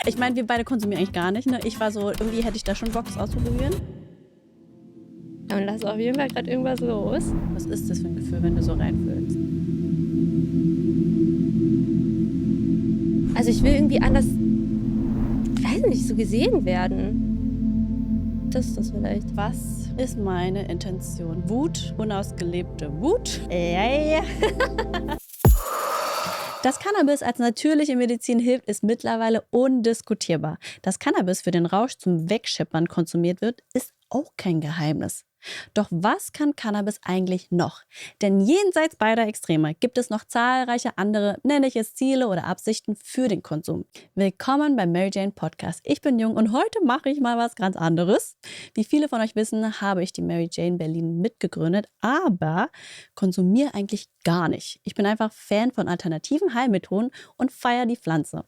Ich meine, wir beide konsumieren eigentlich gar nicht, ne? Ich war so, irgendwie hätte ich da schon Bock, es auszuprobieren. Ja, und da ist auf jeden Fall gerade irgendwas los. Was ist das für ein Gefühl, wenn du so reinfühlst? Also ich will irgendwie anders, ich weiß nicht, so gesehen werden. Das ist das vielleicht. Was ist meine Intention? Wut, unausgelebte Wut. Ja. Dass Cannabis als natürliche Medizin hilft, ist mittlerweile undiskutierbar. Dass Cannabis für den Rausch zum Wegschippern konsumiert wird, ist auch kein Geheimnis. Doch was kann Cannabis eigentlich noch? Denn jenseits beider Extreme gibt es noch zahlreiche andere, nenne ich es Ziele oder Absichten für den Konsum. Willkommen beim Mary Jane Podcast. Ich bin Jung und heute mache ich mal was ganz anderes. Wie viele von euch wissen, habe ich die Mary Jane Berlin mitgegründet, aber konsumiere eigentlich gar nicht. Ich bin einfach Fan von alternativen Heilmethoden und feiere die Pflanze.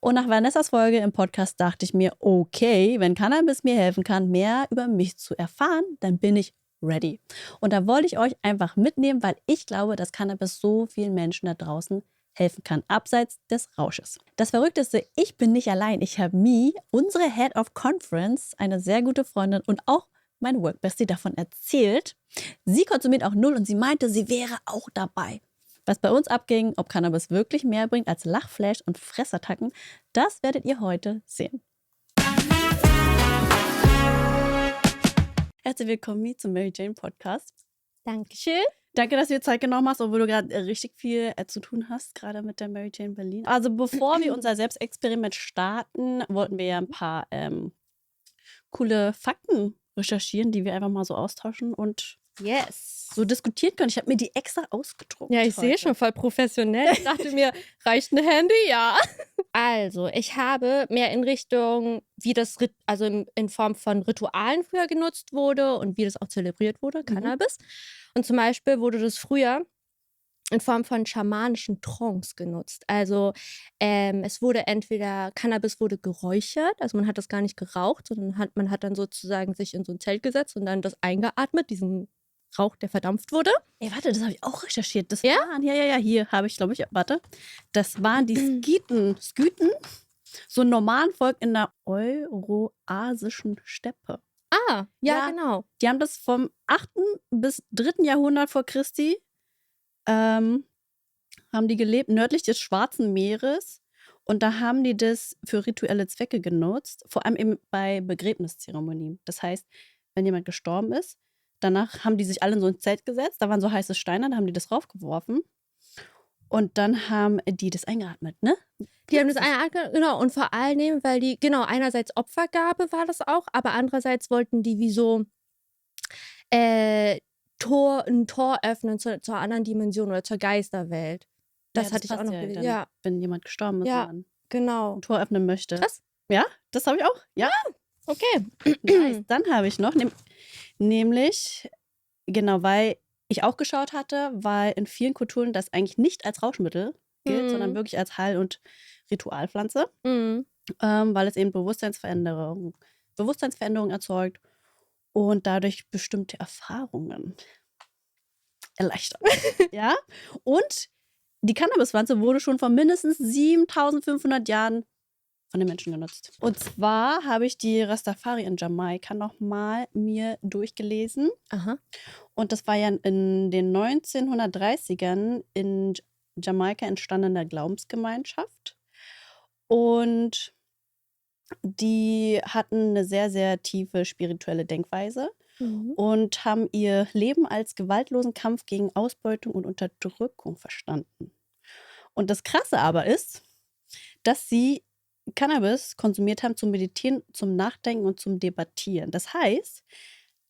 Und nach Vanessas Folge im Podcast dachte ich mir, okay, wenn Cannabis mir helfen kann, mehr über mich zu erfahren, dann bin ich ready. Und da wollte ich euch einfach mitnehmen, weil ich glaube, dass Cannabis so vielen Menschen da draußen helfen kann, abseits des Rausches. Das Verrückteste, ich bin nicht allein. Ich habe Mi, unsere Head of Conference, eine sehr gute Freundin und auch meine Workbestie davon erzählt. Sie konsumiert auch null und sie meinte, sie wäre auch dabei. Was bei uns abging, ob Cannabis wirklich mehr bringt als Lachflash und Fressattacken, das werdet ihr heute sehen. Herzlich willkommen zum Mary Jane Podcast. Dankeschön. Danke, dass du dir Zeit genommen hast, obwohl du gerade richtig viel zu tun hast, gerade mit der Mary Jane Berlin. Also bevor wir unser Selbstexperiment starten, wollten wir ja ein paar coole Fakten recherchieren, die wir einfach mal so austauschen und so diskutieren können. Ich habe mir die extra ausgedruckt. Ja, ich sehe schon, voll professionell. Ich dachte mir, reicht ein Handy? Ja. Also, ich habe mehr in Richtung, wie das, also in Form von Ritualen früher genutzt wurde und wie das auch zelebriert wurde, Cannabis. Und zum Beispiel wurde das früher in Form von schamanischen Trance genutzt. Also es wurde entweder, Cannabis wurde geräuchert, also man hat das gar nicht geraucht, sondern man hat dann sozusagen sich in so ein Zelt gesetzt und dann das eingeatmet, diesen Rauch, der verdampft wurde. Ey, warte, das habe ich auch recherchiert. Das Ja? waren, hier habe ich, glaube ich, warte. Das waren die Skythen, so ein Nomadenvolk in der euroasischen Steppe. Ah, ja, genau. Die haben das vom 8. bis 3. Jahrhundert vor Christi haben die gelebt, nördlich des Schwarzen Meeres. Und da haben die das für rituelle Zwecke genutzt, vor allem eben bei Begräbniszeremonien. Das heißt, wenn jemand gestorben ist, danach haben die sich alle in so ein Zelt gesetzt, da waren so heiße Steine, da haben die das raufgeworfen. Und dann haben die das eingeatmet, ne? Die haben das eingeatmet, genau. Und vor allem, weil die, genau, einerseits Opfergabe war das auch, aber andererseits wollten die wie so ein Tor öffnen zur anderen Dimension oder zur Geisterwelt. Das hatte ich auch noch gelesen. Ja, wenn jemand gestorben ist, man genau. ein Tor öffnen möchte. Krass. Ja, das habe ich auch. Ja. Okay. Nice. Dann habe ich noch, nämlich, genau, weil ich auch geschaut hatte, weil in vielen Kulturen das eigentlich nicht als Rauschmittel gilt, sondern wirklich als Heil- und Ritualpflanze, weil es eben Bewusstseinsveränderung erzeugt und dadurch bestimmte Erfahrungen erleichtert. Ja? Und die Cannabispflanze wurde schon vor mindestens 7500 Jahren von den Menschen genutzt. Und zwar habe ich die Rastafari in Jamaika nochmal mir durchgelesen. Aha. Und das war ja in den 1930ern in Jamaika entstandene Glaubensgemeinschaft. Und die hatten eine sehr, sehr tiefe spirituelle Denkweise und haben ihr Leben als gewaltlosen Kampf gegen Ausbeutung und Unterdrückung verstanden. Und das Krasse aber ist, dass sie Cannabis konsumiert haben zum Meditieren, zum Nachdenken und zum Debattieren. Das heißt,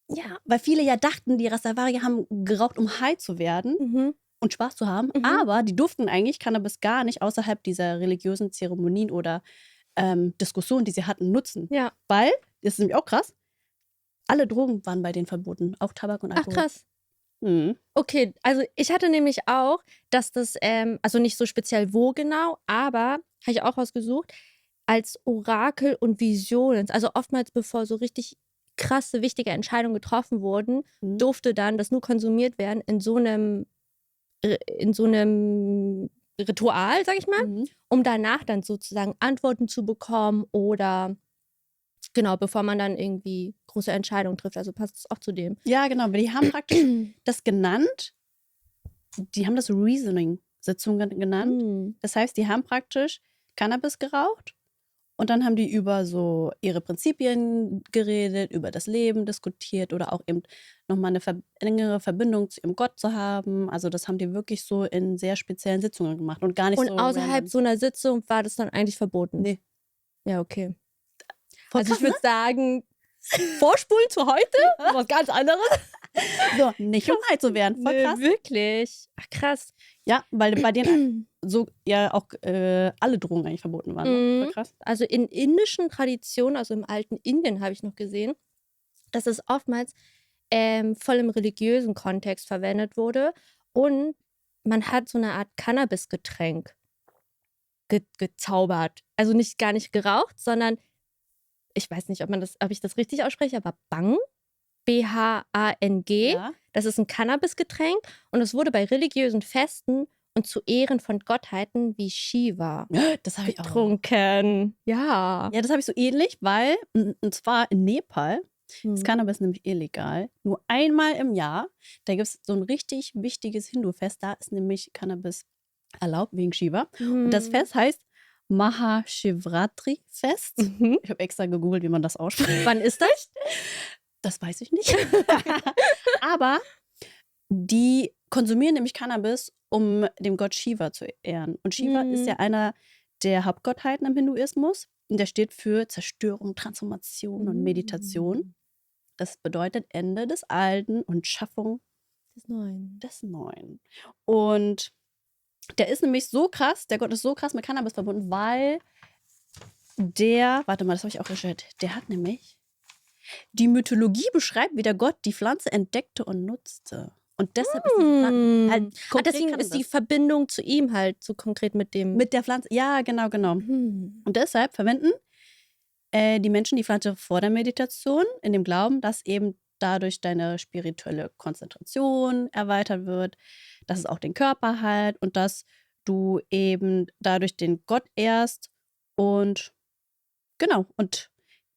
ja, weil viele ja dachten, die Rastafari haben geraucht, um high zu werden und Spaß zu haben, aber die durften eigentlich Cannabis gar nicht außerhalb dieser religiösen Zeremonien oder Diskussionen, die sie hatten, nutzen. Ja. Weil, das ist nämlich auch krass, alle Drogen waren bei denen verboten, auch Tabak und Alkohol. Ach, krass. Okay, also ich hatte nämlich auch, dass das, also nicht so speziell wo genau, aber habe ich auch rausgesucht, als Orakel und Visionen, also oftmals bevor so richtig krasse, wichtige Entscheidungen getroffen wurden, durfte dann das nur konsumiert werden in so einem Ritual, sag ich mal, Mhm. um danach dann sozusagen Antworten zu bekommen oder genau, bevor man dann irgendwie große Entscheidungen trifft. Also passt es auch zu dem. Ja, genau. Aber die haben praktisch das genannt, die haben das Reasoning-Sitzungen genannt. Mm. Das heißt, die haben praktisch Cannabis geraucht und dann haben die über so ihre Prinzipien geredet, über das Leben diskutiert oder auch eben nochmal eine engere Verbindung zu ihrem Gott zu haben. Also das haben die wirklich so in sehr speziellen Sitzungen gemacht und gar nicht Und so außerhalb random. so einer Sitzung war das dann eigentlich verboten? Nee. Ja, okay. Voll Also krass, ich würde sagen, vorspulen zu heute, was ganz anderes. so, nicht um alt zu werden. Voll krass. Nee, wirklich. Ach, krass. Ja, weil bei denen so ja auch alle Drogen eigentlich verboten waren. Ne? Voll krass. Also in indischen Traditionen, also im alten Indien habe ich noch gesehen, dass es oftmals voll im religiösen Kontext verwendet wurde und man hat so eine Art Cannabis-Getränk gezaubert. Also gar nicht geraucht, sondern ich weiß nicht, ob ich das richtig ausspreche, aber Bhang, B-H-A-N-G, Ja. das ist ein Cannabis-Getränk und es wurde bei religiösen Festen und zu Ehren von Gottheiten wie Shiva Das habe ich auch. getrunken. Ja. Ja, das habe ich so ähnlich, weil, und zwar in Nepal, ist Hm. Cannabis nämlich illegal. Nur einmal im Jahr, da gibt es so ein richtig wichtiges Hindu-Fest, da ist nämlich Cannabis erlaubt wegen Shiva. Und das Fest heißt Mahashivratri-Fest. Mhm. Ich habe extra gegoogelt, wie man das ausspricht. Wann ist das? Das weiß ich nicht. Aber die konsumieren nämlich Cannabis, um dem Gott Shiva zu ehren. Und Shiva ist ja einer der Hauptgottheiten im Hinduismus. Und der steht für Zerstörung, Transformation und Meditation. Das bedeutet Ende des Alten und Schaffung des Neuen. Und der ist nämlich so krass, der Gott ist so krass mit Cannabis verbunden, weil warte mal, das habe ich auch recherchiert, der hat nämlich, die Mythologie beschreibt, wie der Gott die Pflanze entdeckte und nutzte. Und deshalb ist diese Pflanze halt konkret deswegen ist die Cannabis. Verbindung zu ihm halt so konkret mit dem. Mit der Pflanze, ja, genau. Und deshalb verwenden die Menschen die Pflanze vor der Meditation in dem Glauben, dass eben dadurch deine spirituelle Konzentration erweitert wird, dass es auch den Körper heilt und dass du eben dadurch den Gott ehrst. Und genau, und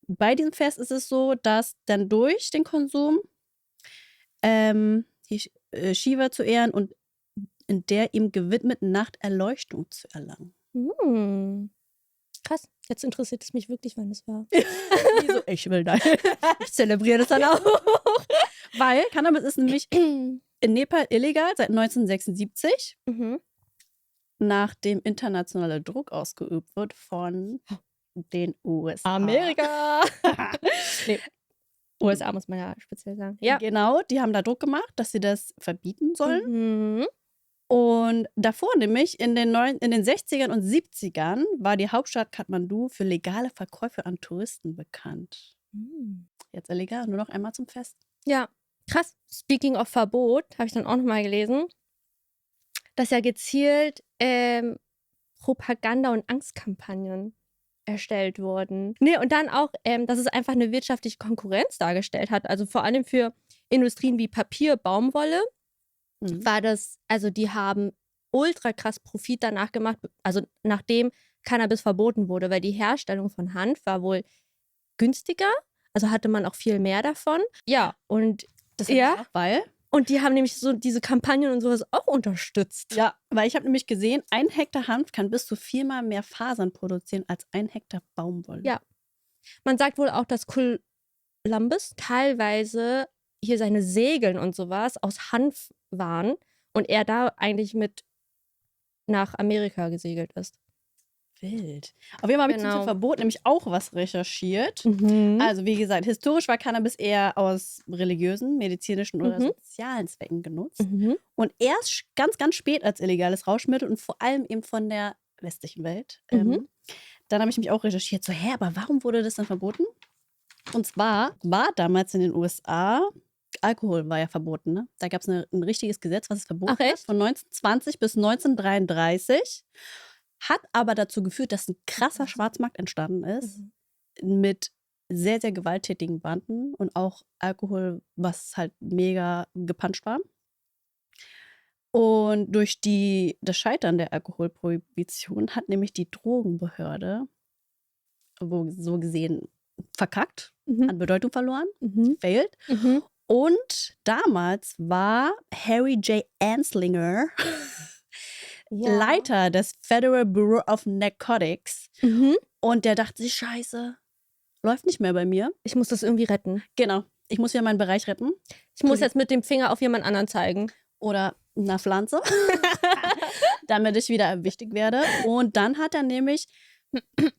bei diesem Fest ist es so, dass dann durch den Konsum Shiva zu ehren und in der ihm gewidmeten Nacht Erleuchtung zu erlangen. Krass, jetzt interessiert es mich wirklich, wann es war. So, ich will da. Ich zelebriere das dann auch. Weil Cannabis ist nämlich in Nepal illegal seit 1976, nachdem internationaler Druck ausgeübt wird von den USA. Amerika! Nee. USA muss man ja speziell sagen. Ja. Genau, die haben da Druck gemacht, dass sie das verbieten sollen. Und davor nämlich in den 60ern und 70ern war die Hauptstadt Kathmandu für legale Verkäufe an Touristen bekannt. Jetzt illegal, nur noch einmal zum Fest. Ja, krass. Speaking of Verbot, habe ich dann auch nochmal gelesen, dass ja gezielt Propaganda- und Angstkampagnen erstellt wurden. Nee, und dann auch, dass es einfach eine wirtschaftliche Konkurrenz dargestellt hat. Also vor allem für Industrien wie Papier, Baumwolle war das, also die haben ultra krass Profit danach gemacht, also nachdem Cannabis verboten wurde, weil die Herstellung von Hanf war wohl günstiger, also hatte man auch viel mehr davon. Ja, und das ja, weil und die haben nämlich so diese Kampagnen und sowas auch unterstützt. Ja, weil ich habe nämlich gesehen, 1 Hektar Hanf kann bis zu 4-mal mehr Fasern produzieren als 1 Hektar Baumwolle. Ja. Man sagt wohl auch, dass Columbus teilweise hier seine Segeln und sowas aus Hanf waren und er da eigentlich mit nach Amerika gesegelt ist. Wild. Auf jeden Fall habe ich zum Verbot nämlich auch was recherchiert. Also wie gesagt, historisch war Cannabis eher aus religiösen, medizinischen oder sozialen Zwecken genutzt. Und erst ganz, ganz spät als illegales Rauschmittel und vor allem eben von der westlichen Welt. Dann habe ich mich auch recherchiert, so, aber warum wurde das dann verboten? Und zwar war damals in den USA, Alkohol war ja verboten, ne? Da gab es ein richtiges Gesetz, was es verboten hat, von 1920 bis 1933. Hat aber dazu geführt, dass ein krasser Schwarzmarkt entstanden ist mit sehr, sehr gewalttätigen Banden und auch Alkohol, was halt mega gepanscht war. Und durch das Scheitern der Alkoholprohibition hat nämlich die Drogenbehörde, so gesehen, verkackt, an Bedeutung verloren, failed. Und damals war Harry J. Anslinger Leiter des Federal Bureau of Narcotics. Und der dachte sich, scheiße, läuft nicht mehr bei mir. Ich muss das irgendwie retten. Genau, ich muss ja meinen Bereich retten. Ich muss jetzt mit dem Finger auf jemand anderen zeigen. Oder einer Pflanze, damit ich wieder wichtig werde. Und dann hat er nämlich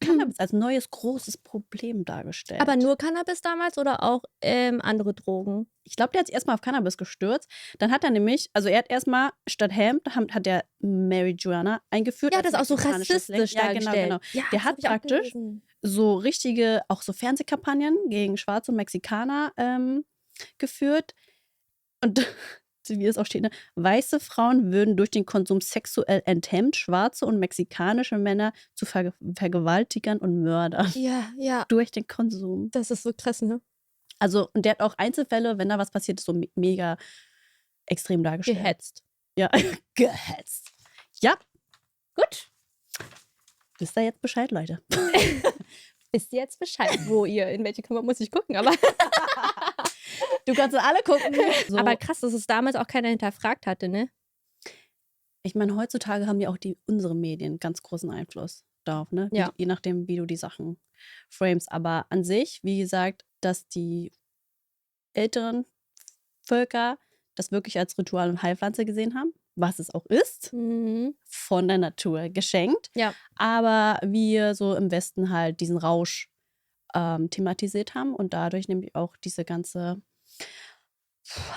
Cannabis als neues großes Problem dargestellt. Aber nur Cannabis damals oder auch andere Drogen? Ich glaube, der hat sich erstmal auf Cannabis gestürzt. Dann hat er nämlich, also er hat erstmal statt Hemp, hat er Marijuana eingeführt. Ja, das ist auch so rassistisch dargestellt. Genau. Ja, der hat praktisch so richtige, auch so Fernsehkampagnen gegen Schwarze und Mexikaner geführt. Und wie es auch steht, ne? Weiße Frauen würden durch den Konsum sexuell enthemmt, schwarze und mexikanische Männer zu Vergewaltigern und Mördern. Ja. Durch den Konsum. Das ist so krass, ne? Also, und der hat auch Einzelfälle, wenn da was passiert ist, so mega extrem dargestellt. Gehetzt. Ja, gehetzt. Ja, gut. Wisst ihr jetzt Bescheid, Leute? Wisst ihr jetzt Bescheid, in welche Kammer muss ich gucken, aber... Du kannst alle gucken. So. Aber krass, dass es damals auch keiner hinterfragt hatte, ne? Ich meine, heutzutage haben ja auch unsere Medien ganz großen Einfluss darauf, ne? Ja. Je nachdem, wie du die Sachen frames. Aber an sich, wie gesagt, dass die älteren Völker das wirklich als Ritual und Heilpflanze gesehen haben, was es auch ist, von der Natur geschenkt. Ja. Aber wir so im Westen halt diesen Rausch thematisiert haben und dadurch nämlich auch diese ganze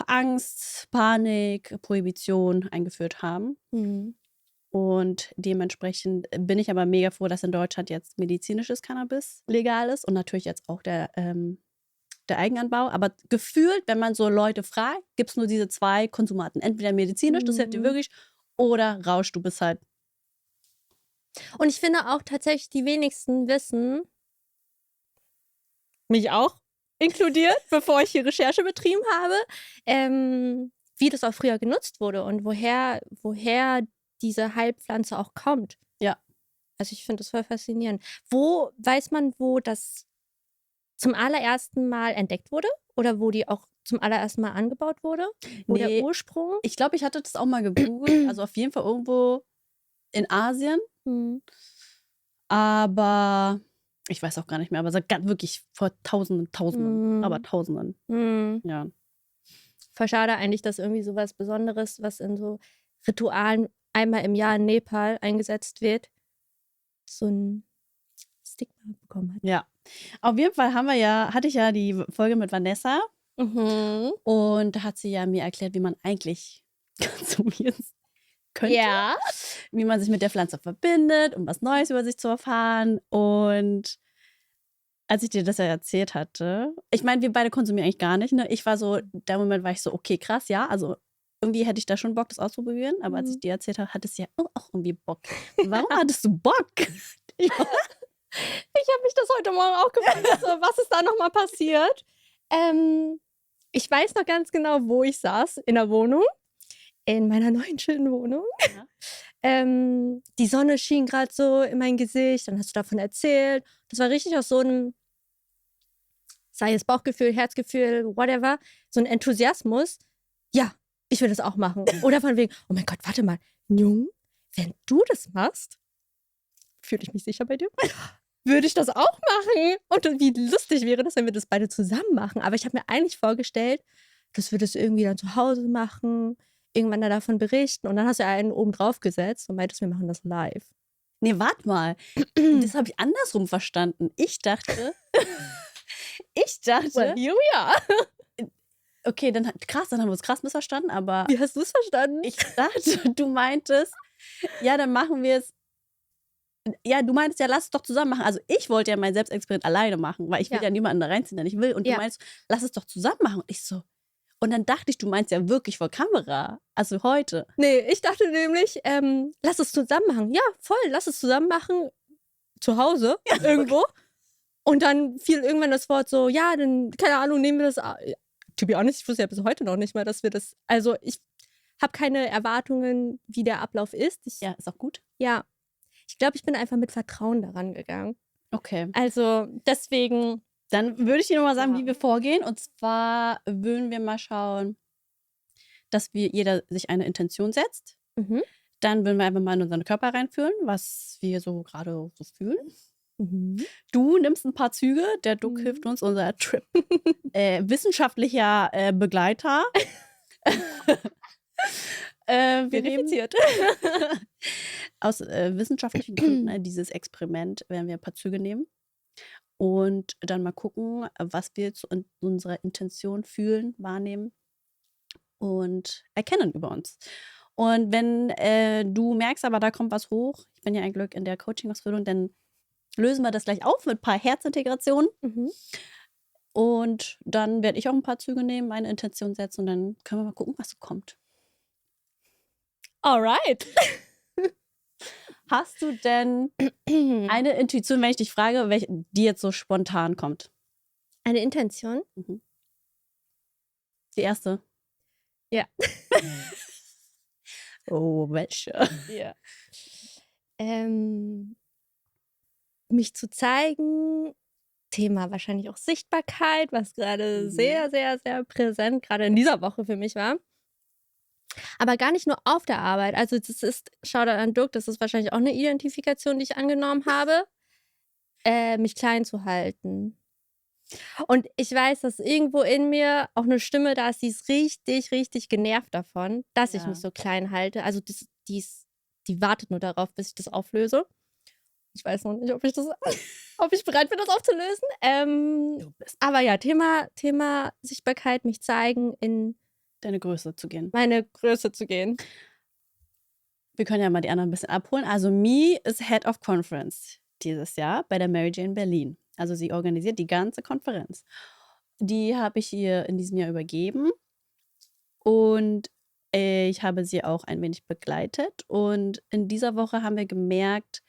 Angst, Panik, Prohibition eingeführt haben. Und dementsprechend bin ich aber mega froh, dass in Deutschland jetzt medizinisches Cannabis legal ist und natürlich jetzt auch der Eigenanbau. Aber gefühlt, wenn man so Leute fragt, gibt es nur diese zwei Konsumaten. Entweder medizinisch, das hilft dir wirklich, oder Rausch, du bist halt. Und ich finde auch tatsächlich, die wenigsten wissen, mich auch inkludiert, bevor ich hier Recherche betrieben habe, wie das auch früher genutzt wurde und woher diese Heilpflanze auch kommt. Ja. Also ich finde das voll faszinierend. Weiß man, wo das zum allerersten Mal entdeckt wurde? Oder wo die auch zum allerersten Mal angebaut wurde? Wo der Ursprung? Ich glaube, ich hatte das auch mal gegoogelt. Also auf jeden Fall irgendwo in Asien. Aber ich weiß auch gar nicht mehr. Aber wirklich vor Tausenden, aber Tausenden. Ja. Voll schade eigentlich, dass irgendwie sowas Besonderes, was in so Ritualen einmal im Jahr in Nepal eingesetzt wird, so ein Stigma bekommen hat. Ja. Auf jeden Fall hatte ich ja die Folge mit Vanessa. Und da hat sie ja mir erklärt, wie man eigentlich konsumieren könnte. Ja. Wie man sich mit der Pflanze verbindet, um was Neues über sich zu erfahren. Und als ich dir das ja erzählt hatte, ich meine, wir beide konsumieren eigentlich gar nicht, ne? Der Moment war ich so, okay, krass, ja, also irgendwie hätte ich da schon Bock, das auszuprobieren. Aber als ich dir erzählt habe, hattest du ja auch irgendwie Bock. Warum hattest du Bock? Ich habe mich das heute Morgen auch gefragt, so, was ist da nochmal passiert? Ich weiß noch ganz genau, wo ich saß in der Wohnung, in meiner neuen schönen Wohnung. Ja. Die Sonne schien gerade so in mein Gesicht, dann hast du davon erzählt. Das war richtig aus so einem, sei es Bauchgefühl, Herzgefühl, whatever, so ein Enthusiasmus. Ja, ich will das auch machen. Oder von wegen, oh mein Gott, warte mal, Jung, wenn du das machst, fühle ich mich sicher bei dir, würde ich das auch machen. Und wie lustig wäre das, wenn wir das beide zusammen machen. Aber ich habe mir eigentlich vorgestellt, dass wir das irgendwie dann zu Hause machen, irgendwann davon berichten. Und dann hast du einen oben drauf gesetzt und meintest, wir machen das live. Nee, warte mal. Das habe ich andersrum verstanden. Ich dachte. Well, here we are. Okay, dann haben wir uns krass missverstanden, aber. Wie hast du es verstanden? Ich dachte, du meintest, ja, dann machen wir es. Ja, du meintest ja, lass es doch zusammen machen. Also ich wollte ja mein Selbstexperiment alleine machen, weil ich will ja niemanden da reinziehen, der nicht will. Und du meinst, lass es doch zusammen machen. Und ich so. Und dann dachte ich, du meinst ja wirklich vor Kamera. Also heute. Nee, ich dachte nämlich, lass es zusammen machen. Ja, voll, lass es zusammen machen. Zu Hause, irgendwo. Okay. Und dann fiel irgendwann das Wort so, ja, dann, keine Ahnung, nehmen wir das. To be honest, ich wusste ja bis heute noch nicht mal, dass wir das. Also ich habe keine Erwartungen, wie der Ablauf ist. Ja, ist auch gut. Ja, ich glaube, ich bin einfach mit Vertrauen daran gegangen. Okay. Also deswegen. Dann würde ich dir nochmal sagen, Ja. wie wir vorgehen. Und zwar würden wir mal schauen, dass jeder sich eine Intention setzt. Mhm. Dann würden wir einfach mal in unseren Körper reinfühlen, was wir so gerade so fühlen. Mhm. Du nimmst ein paar Züge, der Duck hilft uns, unser Trip. Wissenschaftlicher Begleiter. Wir nehmen Verifiziert. aus wissenschaftlichen Gründen dieses Experiment, werden wir ein paar Züge nehmen und dann mal gucken, was wir zu unserer Intention fühlen, wahrnehmen und erkennen über uns. Und wenn du merkst, aber da kommt was hoch, ich bin ja ein Glück in der Coaching-Ausbildung, dann lösen wir das gleich auf mit ein paar Herzintegrationen. Mhm. Und dann werde ich auch ein paar Züge nehmen, meine Intention setzen und dann können wir mal gucken, was so kommt. Alright. Hast du denn eine Intuition, wenn ich dich frage, welche die jetzt so spontan kommt? Eine Intention? Die erste. Ja. Oh, welche? Ja. Mich zu zeigen, Thema wahrscheinlich auch Sichtbarkeit, was gerade sehr, sehr, sehr präsent gerade in dieser Woche für mich war. Aber gar nicht nur auf der Arbeit. Also das ist, Shoutout an Duck, das ist wahrscheinlich auch eine Identifikation, die ich angenommen habe, mich klein zu halten. Und ich weiß, dass irgendwo in mir auch eine Stimme da ist, die ist richtig, richtig genervt davon, dass ich mich so klein halte. Also die wartet nur darauf, bis ich das auflöse. Ich weiß noch nicht, ob ich bereit bin, das aufzulösen. Aber ja, Thema Sichtbarkeit, mich zeigen, in deine Größe zu gehen. Meine Größe zu gehen. Wir können ja mal die anderen ein bisschen abholen. Also Mi ist Head of Conference dieses Jahr bei der Mary Jane Berlin. Also sie organisiert die ganze Konferenz. Die habe ich ihr in diesem Jahr übergeben und ich habe sie auch ein wenig begleitet. Und in dieser Woche haben wir gemerkt,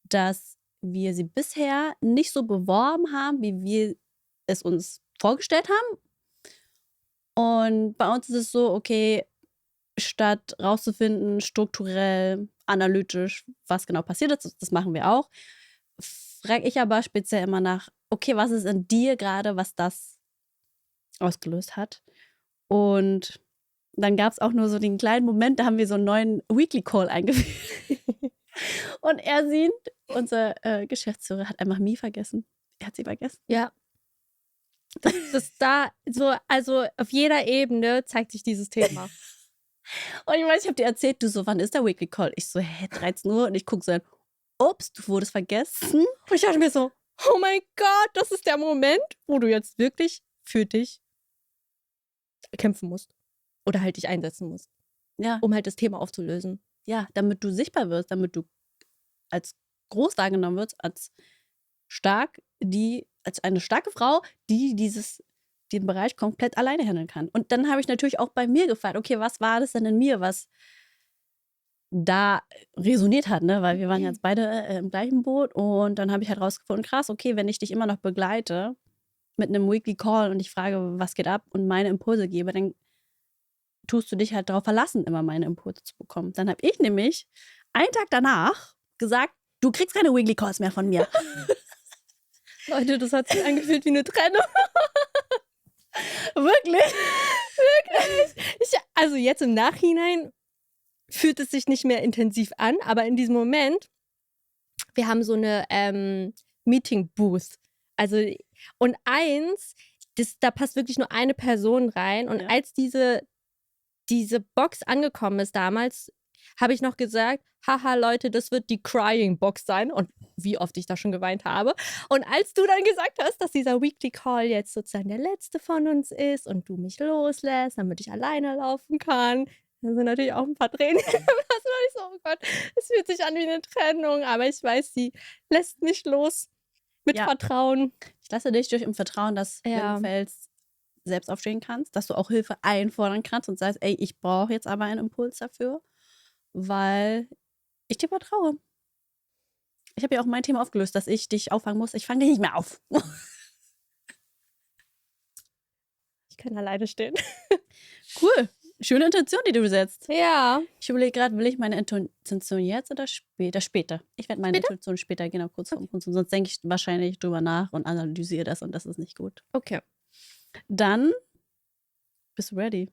dass wir sie bisher nicht so beworben haben, wie wir es uns vorgestellt haben. Und bei uns ist es so, okay, statt rauszufinden, strukturell, analytisch, was genau passiert ist, das machen wir auch, frage ich aber speziell immer nach, okay, was ist in dir gerade, was das ausgelöst hat? Und dann gab es auch nur so den kleinen Moment, da haben wir so einen neuen Weekly Call eingeführt. Und Ersin, unser Geschäftsführer, hat einfach Mi vergessen. Er hat sie vergessen. Ja. Das ist da so, also auf jeder Ebene zeigt sich dieses Thema. Und ich weiß, ich habe dir erzählt, du so, wann ist der Weekly Call? Ich so, 13 Uhr. Und ich gucke so, ups, du wurdest vergessen. Und ich dachte mir so, oh mein Gott, das ist der Moment, wo du jetzt wirklich für dich kämpfen musst. Oder halt dich einsetzen musst. Ja. Um halt das Thema aufzulösen. Ja, damit du sichtbar wirst, damit du als groß wahrgenommen wirst, als eine starke Frau, die den Bereich komplett alleine handeln kann. Und dann habe ich natürlich auch bei mir gefragt, okay, was war das denn in mir, was da resoniert hat, ne? Weil wir waren jetzt beide im gleichen Boot und dann habe ich halt rausgefunden, krass, okay, wenn ich dich immer noch begleite mit einem Weekly Call und ich frage, was geht ab und meine Impulse gebe, dann tust du dich halt darauf verlassen, immer meine Impulse zu bekommen. Dann habe ich nämlich einen Tag danach gesagt, du kriegst keine Weekly Calls mehr von mir. Leute, das hat sich angefühlt wie eine Trennung. Wirklich? Wirklich? Also jetzt im Nachhinein fühlt es sich nicht mehr intensiv an, aber in diesem Moment, wir haben so eine Meeting-Booth. Also, und da passt wirklich nur eine Person rein. Und als diese Box angekommen ist damals, habe ich noch gesagt, haha Leute, das wird die Crying-Box sein. Und wie oft ich da schon geweint habe. Und als du dann gesagt hast, dass dieser Weekly Call jetzt sozusagen der letzte von uns ist und du mich loslässt, damit ich alleine laufen kann, dann sind natürlich auch ein paar Tränen. Das war nicht so, oh Gott, es fühlt sich an wie eine Trennung, aber ich weiß, sie lässt mich los mit Vertrauen. Ich lasse dich durch im Vertrauen, dass wenn du fällst, selbst aufstehen kannst, dass du auch Hilfe einfordern kannst und sagst, ey, ich brauche jetzt aber einen Impuls dafür, weil ich dir vertraue. Ich habe ja auch mein Thema aufgelöst, dass ich dich auffangen muss. Ich fange dich nicht mehr auf. Ich kann alleine stehen. Cool. Schöne Intention, die du setzt. Ja. Ich überlege gerade, will ich meine Intention jetzt oder später? Später. Ich werde meine Später? Intention später, genau, kurz vorm Konsum. Sonst denke ich wahrscheinlich drüber nach und analysiere das und das ist nicht gut. Okay. Dann bist du ready.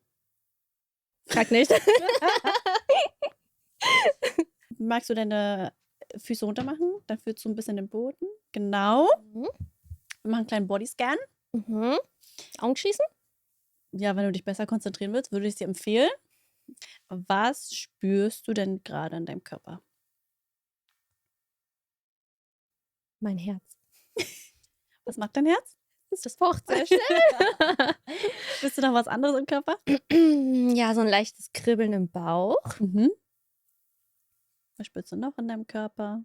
Frag nicht. Magst du deine Füße runter machen? Dann fühlst du ein bisschen den Boden. Genau. Mhm. Wir machen einen kleinen Bodyscan. Mhm. Augen schließen? Ja, wenn du dich besser konzentrieren willst, würde ich es dir empfehlen. Was spürst du denn gerade in deinem Körper? Mein Herz. Was macht dein Herz? Das pocht sehr schnell. Spürst du noch was anderes im Körper? Ja, so ein leichtes Kribbeln im Bauch. Mhm. Was spürst du noch in deinem Körper?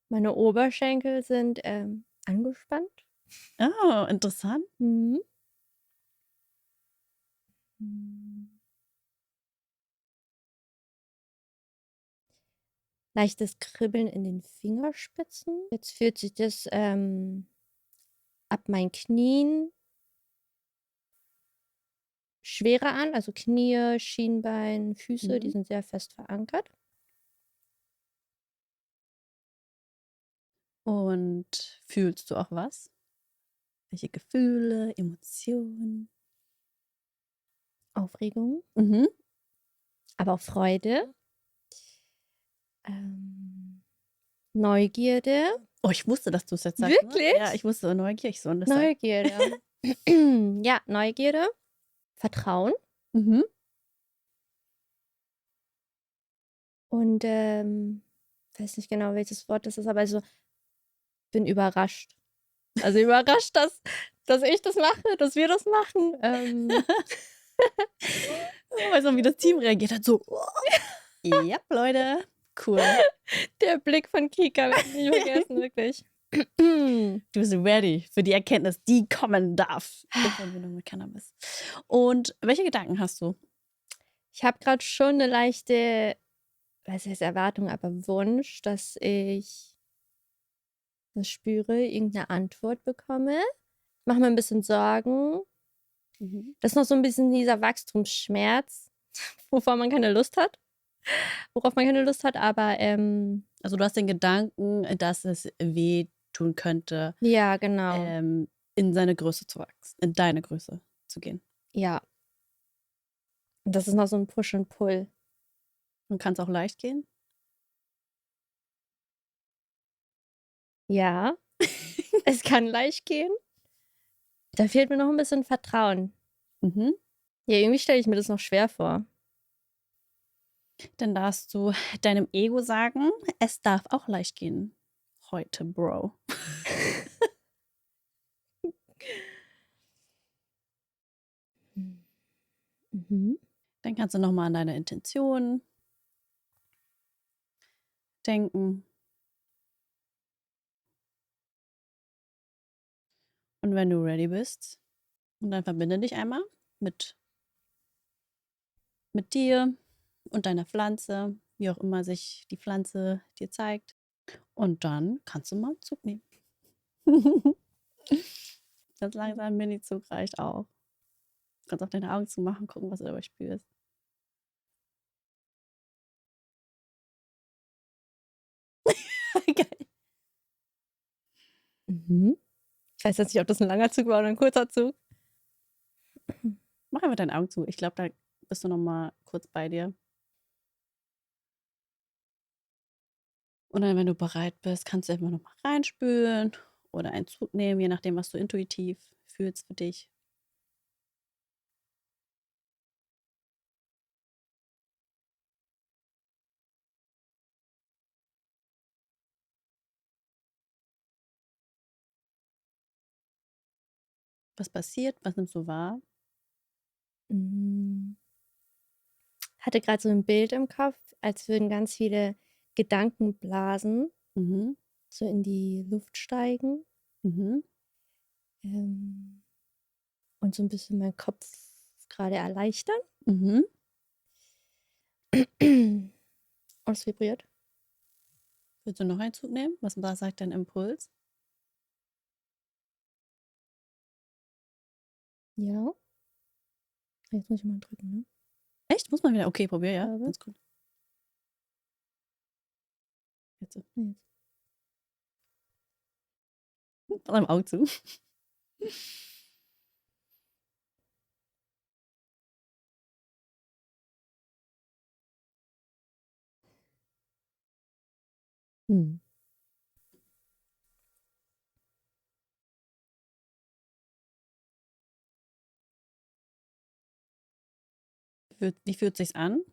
Meine Oberschenkel sind angespannt. Oh, interessant. Mhm. Leichtes Kribbeln in den Fingerspitzen. Jetzt fühlt sich das ab meinen Knien schwerer an. Also Knie, Schienbein, Füße, die sind sehr fest verankert. Und fühlst du auch was? Welche Gefühle, Emotionen? Aufregung, Mhm. aber auch Freude. Neugierde. Oh, ich wusste, dass du es jetzt sagst. Wirklich? Ne? Ja, ich wusste neugierig so. Und deshalb. Neugierde. Ja, Neugierde. Vertrauen. Mhm. Und weiß nicht genau, welches Wort das ist, aber also bin überrascht. Also überrascht, dass ich das mache, dass wir das machen. Weißt du, wie das Team reagiert hat? So, oh. Ja, Leute, cool. Der Blick von Kika werde ich nicht vergessen, wirklich. Du bist ready für die Erkenntnis, die kommen darf in Verbindung mit Cannabis. Und welche Gedanken hast du? Ich habe gerade schon eine leichte, was heißt Erwartung, aber Wunsch, dass ich das spüre, irgendeine Antwort bekomme. Ich mache mir ein bisschen Sorgen. Das ist noch so ein bisschen dieser Wachstumsschmerz, worauf man keine Lust hat. Aber Also du hast den Gedanken, dass es weh tun könnte, ja, genau. in seine Größe zu wachsen, in deine Größe zu gehen. Ja. Und das ist noch so ein Push und Pull. Und kann es auch leicht gehen? Ja, es kann leicht gehen. Da fehlt mir noch ein bisschen Vertrauen. Mhm. Ja, irgendwie stelle ich mir das noch schwer vor. Dann darfst du deinem Ego sagen, es darf auch leicht gehen. Heute, Bro. Mhm. Dann kannst du nochmal an deine Intention denken. Und wenn du ready bist, und dann verbinde dich einmal mit dir und deiner Pflanze, wie auch immer sich die Pflanze dir zeigt. Und dann kannst du mal einen Zug nehmen. Das langsam ein Mini-Zug reicht auch. Du kannst auch deine Augen zumachen, gucken, was du dabei spürst. Geil. Mhm. Ich weiß jetzt nicht, ob das ein langer Zug war oder ein kurzer Zug. Mach einfach deine Augen zu. Ich glaube, da bist du noch mal kurz bei dir. Und dann, wenn du bereit bist, kannst du einfach noch mal reinspülen oder einen Zug nehmen, je nachdem, was du intuitiv fühlst für dich. Was passiert? Was nimmst du wahr? Hatte gerade so ein Bild im Kopf, als würden ganz viele Gedankenblasen Mhm. so in die Luft steigen. Mhm. Und so ein bisschen meinen Kopf gerade erleichtern. Mhm. Und es vibriert. Willst du noch einen Zug nehmen? Was sagt dein Impuls? Ja. Jetzt muss ich mal drücken, ne? Echt? Muss man wieder? Okay, probier, ja. Glaube. Ganz gut. Jetzt so. Jetzt. Mit einem Auge zu. Hm. Wie fühlt sich's an?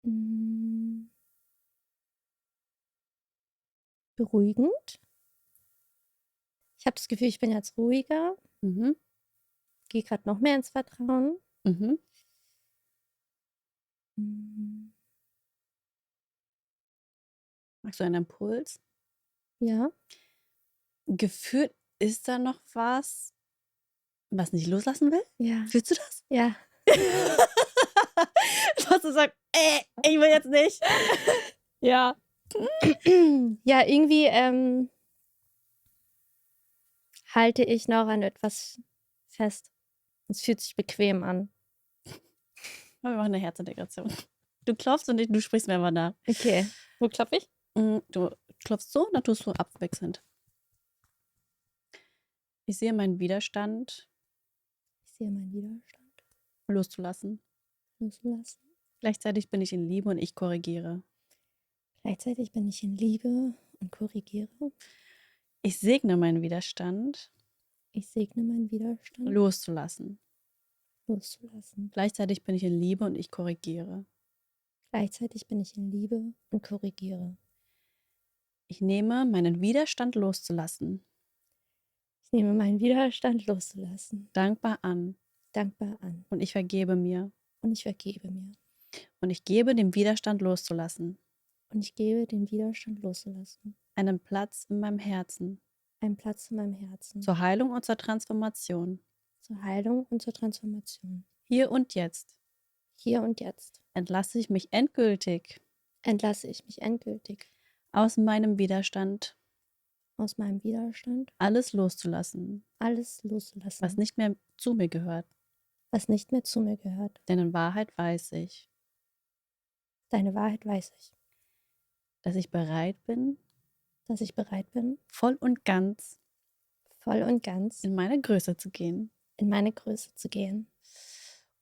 Mm, Beruhigend. Ich habe das Gefühl, ich bin jetzt ruhiger, Mhm. gehe gerade noch mehr ins Vertrauen. Mhm. Mm, Magst du einen Impuls? Ja, Gefühlt ist da noch was nicht loslassen will? ja, Fühlst du das? ja. Was du sagst, ich will jetzt nicht. Ja. Ja, irgendwie halte ich noch an etwas fest. Es fühlt sich bequem an. Wir machen eine Herzintegration. Du klopfst und du sprichst mir mal nach. Okay. Wo klopfe ich? Du klopfst so, dann tust du abwechselnd. Ich sehe meinen Widerstand Ich sehe meinen Widerstand loszulassen. loslassen. Gleichzeitig bin ich in Liebe und ich korrigiere. Gleichzeitig bin ich in Liebe und korrigiere. Ich segne meinen Widerstand Ich segne meinen Widerstand loszulassen. loszulassen. Gleichzeitig bin ich in Liebe und ich korrigiere. Gleichzeitig bin ich in Liebe und korrigiere. Ich nehme meinen Widerstand loszulassen, Ich nehme meinen Widerstand loszulassen, dankbar an dankbar an und ich vergebe mir. und ich vergebe mir. Und ich gebe dem Widerstand loszulassen Und ich gebe den Widerstand loszulassen. einen Platz in meinem Herzen Einen Platz in meinem Herzen. zur Heilung und zur Transformation. Zur Heilung und zur Transformation. Hier und jetzt Hier und jetzt entlasse ich mich endgültig entlasse ich mich endgültig aus meinem Widerstand, aus meinem Widerstand, alles loszulassen, alles loszulassen, was nicht mehr zu mir gehört. was nicht mehr zu mir gehört. Denn in Wahrheit weiß ich, Deine Wahrheit weiß ich, dass ich bereit bin, dass ich bereit bin, voll und ganz voll und ganz in meine Größe zu gehen in meine Größe zu gehen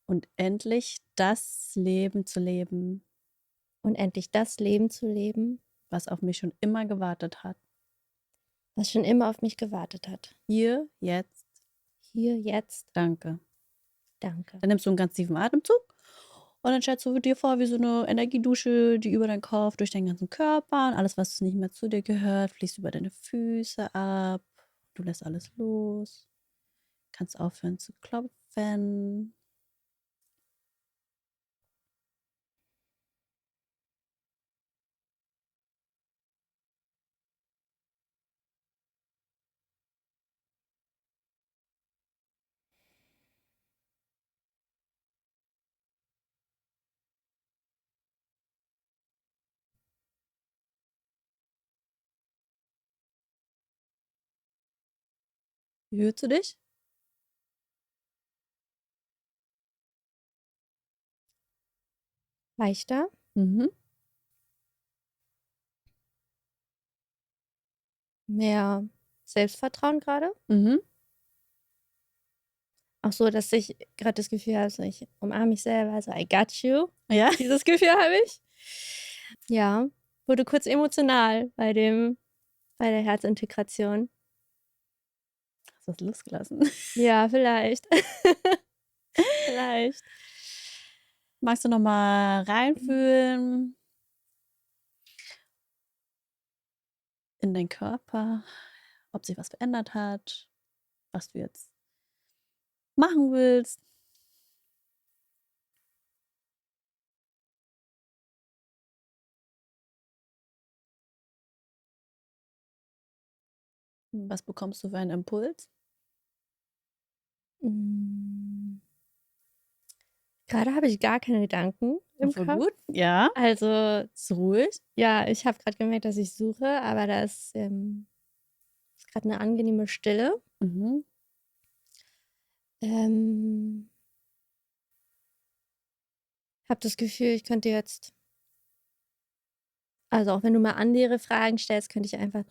und endlich das Leben zu leben, und endlich das Leben zu leben, was auf mich schon immer gewartet hat. was schon immer auf mich gewartet hat. Hier, jetzt, Hier, jetzt, danke. danke. Dann nimmst du einen ganz tiefen Atemzug und dann stellst du dir vor, wie so eine Energiedusche, die über deinen Kopf, durch deinen ganzen Körper und alles, was nicht mehr zu dir gehört, fließt über deine Füße ab. Du lässt alles los. Kannst aufhören zu klopfen. Wie fühlst du dich? Leichter, Mhm. mehr Selbstvertrauen gerade. Mhm. Auch so, dass ich gerade das Gefühl habe, so, ich umarme mich selber, also I got you. Ja. Dieses Gefühl habe ich. Ja, wurde kurz emotional bei der Herzintegration. Hast du das losgelassen? Ja, vielleicht. Vielleicht. Magst du noch mal reinfühlen in deinen Körper, ob sich was verändert hat, was du jetzt machen willst? Was bekommst du für einen Impuls? Mm. Gerade habe ich gar keine Gedanken im Voll Kopf. gut. Ja. Also, Ist ruhig. ja, ich habe gerade gemerkt, dass ich suche, aber da ist gerade eine angenehme Stille. Mhm. Habe das Gefühl, ich könnte jetzt, also auch wenn du mal andere Fragen stellst, könnte ich einfach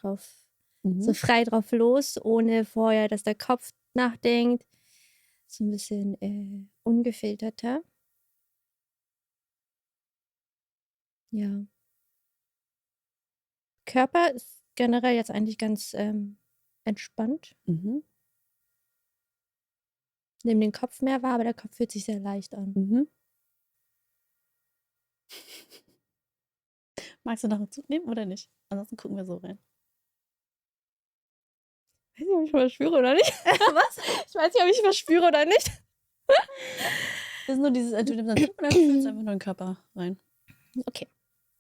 so frei drauf los, ohne vorher, dass der Kopf nachdenkt. So ein bisschen ungefilterter. Ja. Körper ist generell jetzt eigentlich ganz entspannt. Mhm. Neben den Kopf mehr war, aber der Kopf fühlt sich sehr leicht an. Mhm. Magst du noch einen Zug nehmen oder nicht? Ansonsten gucken wir so rein. Ich weiß nicht, ob ich verspüre oder nicht. Was? Ich weiß nicht, ob ich verspüre oder nicht. Das ist nur dieses, du nimmst einen Zug oder du fühlst einfach nur den Körper rein, Okay,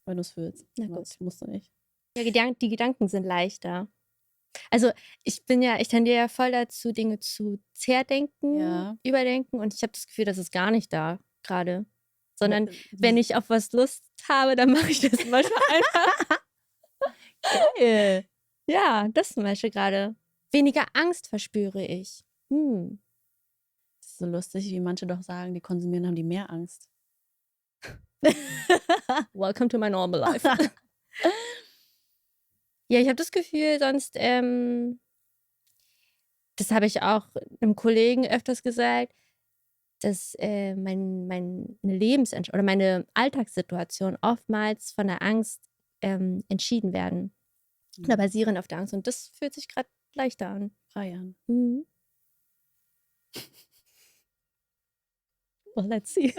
wenn du es fühlst. na Aber gut. das musst du nicht. Ja, die Gedanken sind leichter. Also ich tendiere ja voll dazu, Dinge zu zerdenken, Ja. überdenken, und ich habe das Gefühl, das ist gar nicht da gerade. Sondern Aber, wenn ich auf was Lust habe, dann mache ich das manchmal einfach. Geil. Ja, das zum Beispiel gerade. Weniger Angst verspüre ich. Das ist so lustig, wie manche doch sagen, die konsumieren, haben die mehr Angst. Welcome to my normal life. Ja, ich habe das Gefühl, sonst, das habe ich auch einem Kollegen öfters gesagt, dass meine oder meine Alltagssituation oftmals von der Angst entschieden werden. Oder basieren auf der Angst. Und das fühlt sich gerade leichter an. Feiern. Mhm. Well, let's see.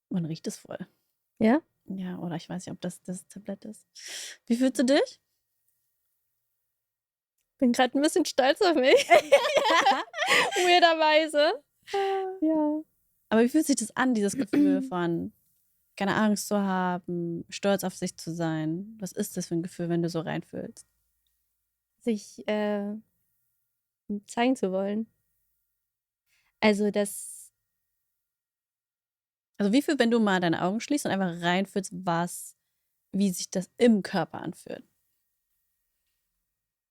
Man riecht es voll. Ja? Ja, oder ich weiß nicht, ob das Tablett ist. Wie fühlst du dich? Bin gerade ein bisschen stolz auf mich. Weirderweise. Ja. Aber wie fühlt sich das an, dieses Gefühl von keine Angst zu haben, stolz auf sich zu sein? Was ist das für ein Gefühl, wenn du so reinfühlst? Sich zeigen zu wollen. Also Also wie viel, wenn du mal deine Augen schließt und einfach reinfühlst, wie sich das im Körper anfühlt?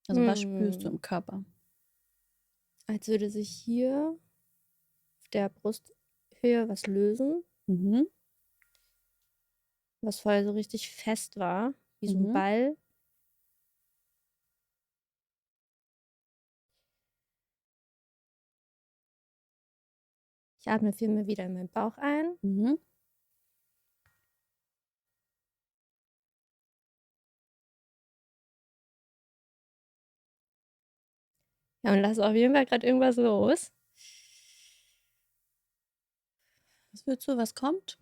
Also was spürst du im Körper? als würde sich hier auf der Brusthöhe was lösen, Mhm. was vorher so richtig fest war, wie so ein Mhm. Ball. Ich atme viel mehr wieder in meinen Bauch ein. Mhm. Ja, und lasse auf jeden Fall gerade irgendwas los. Was willst du, was kommt?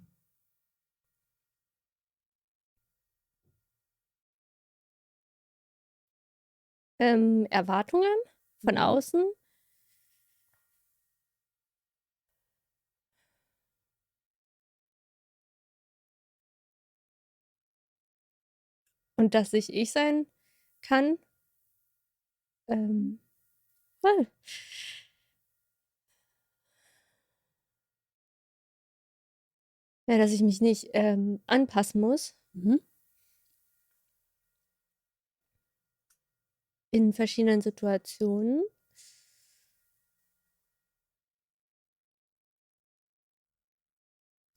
Erwartungen von Mhm. außen. Und dass ich sein kann. Voll. Ja, dass ich mich nicht anpassen muss Mhm. in verschiedenen Situationen.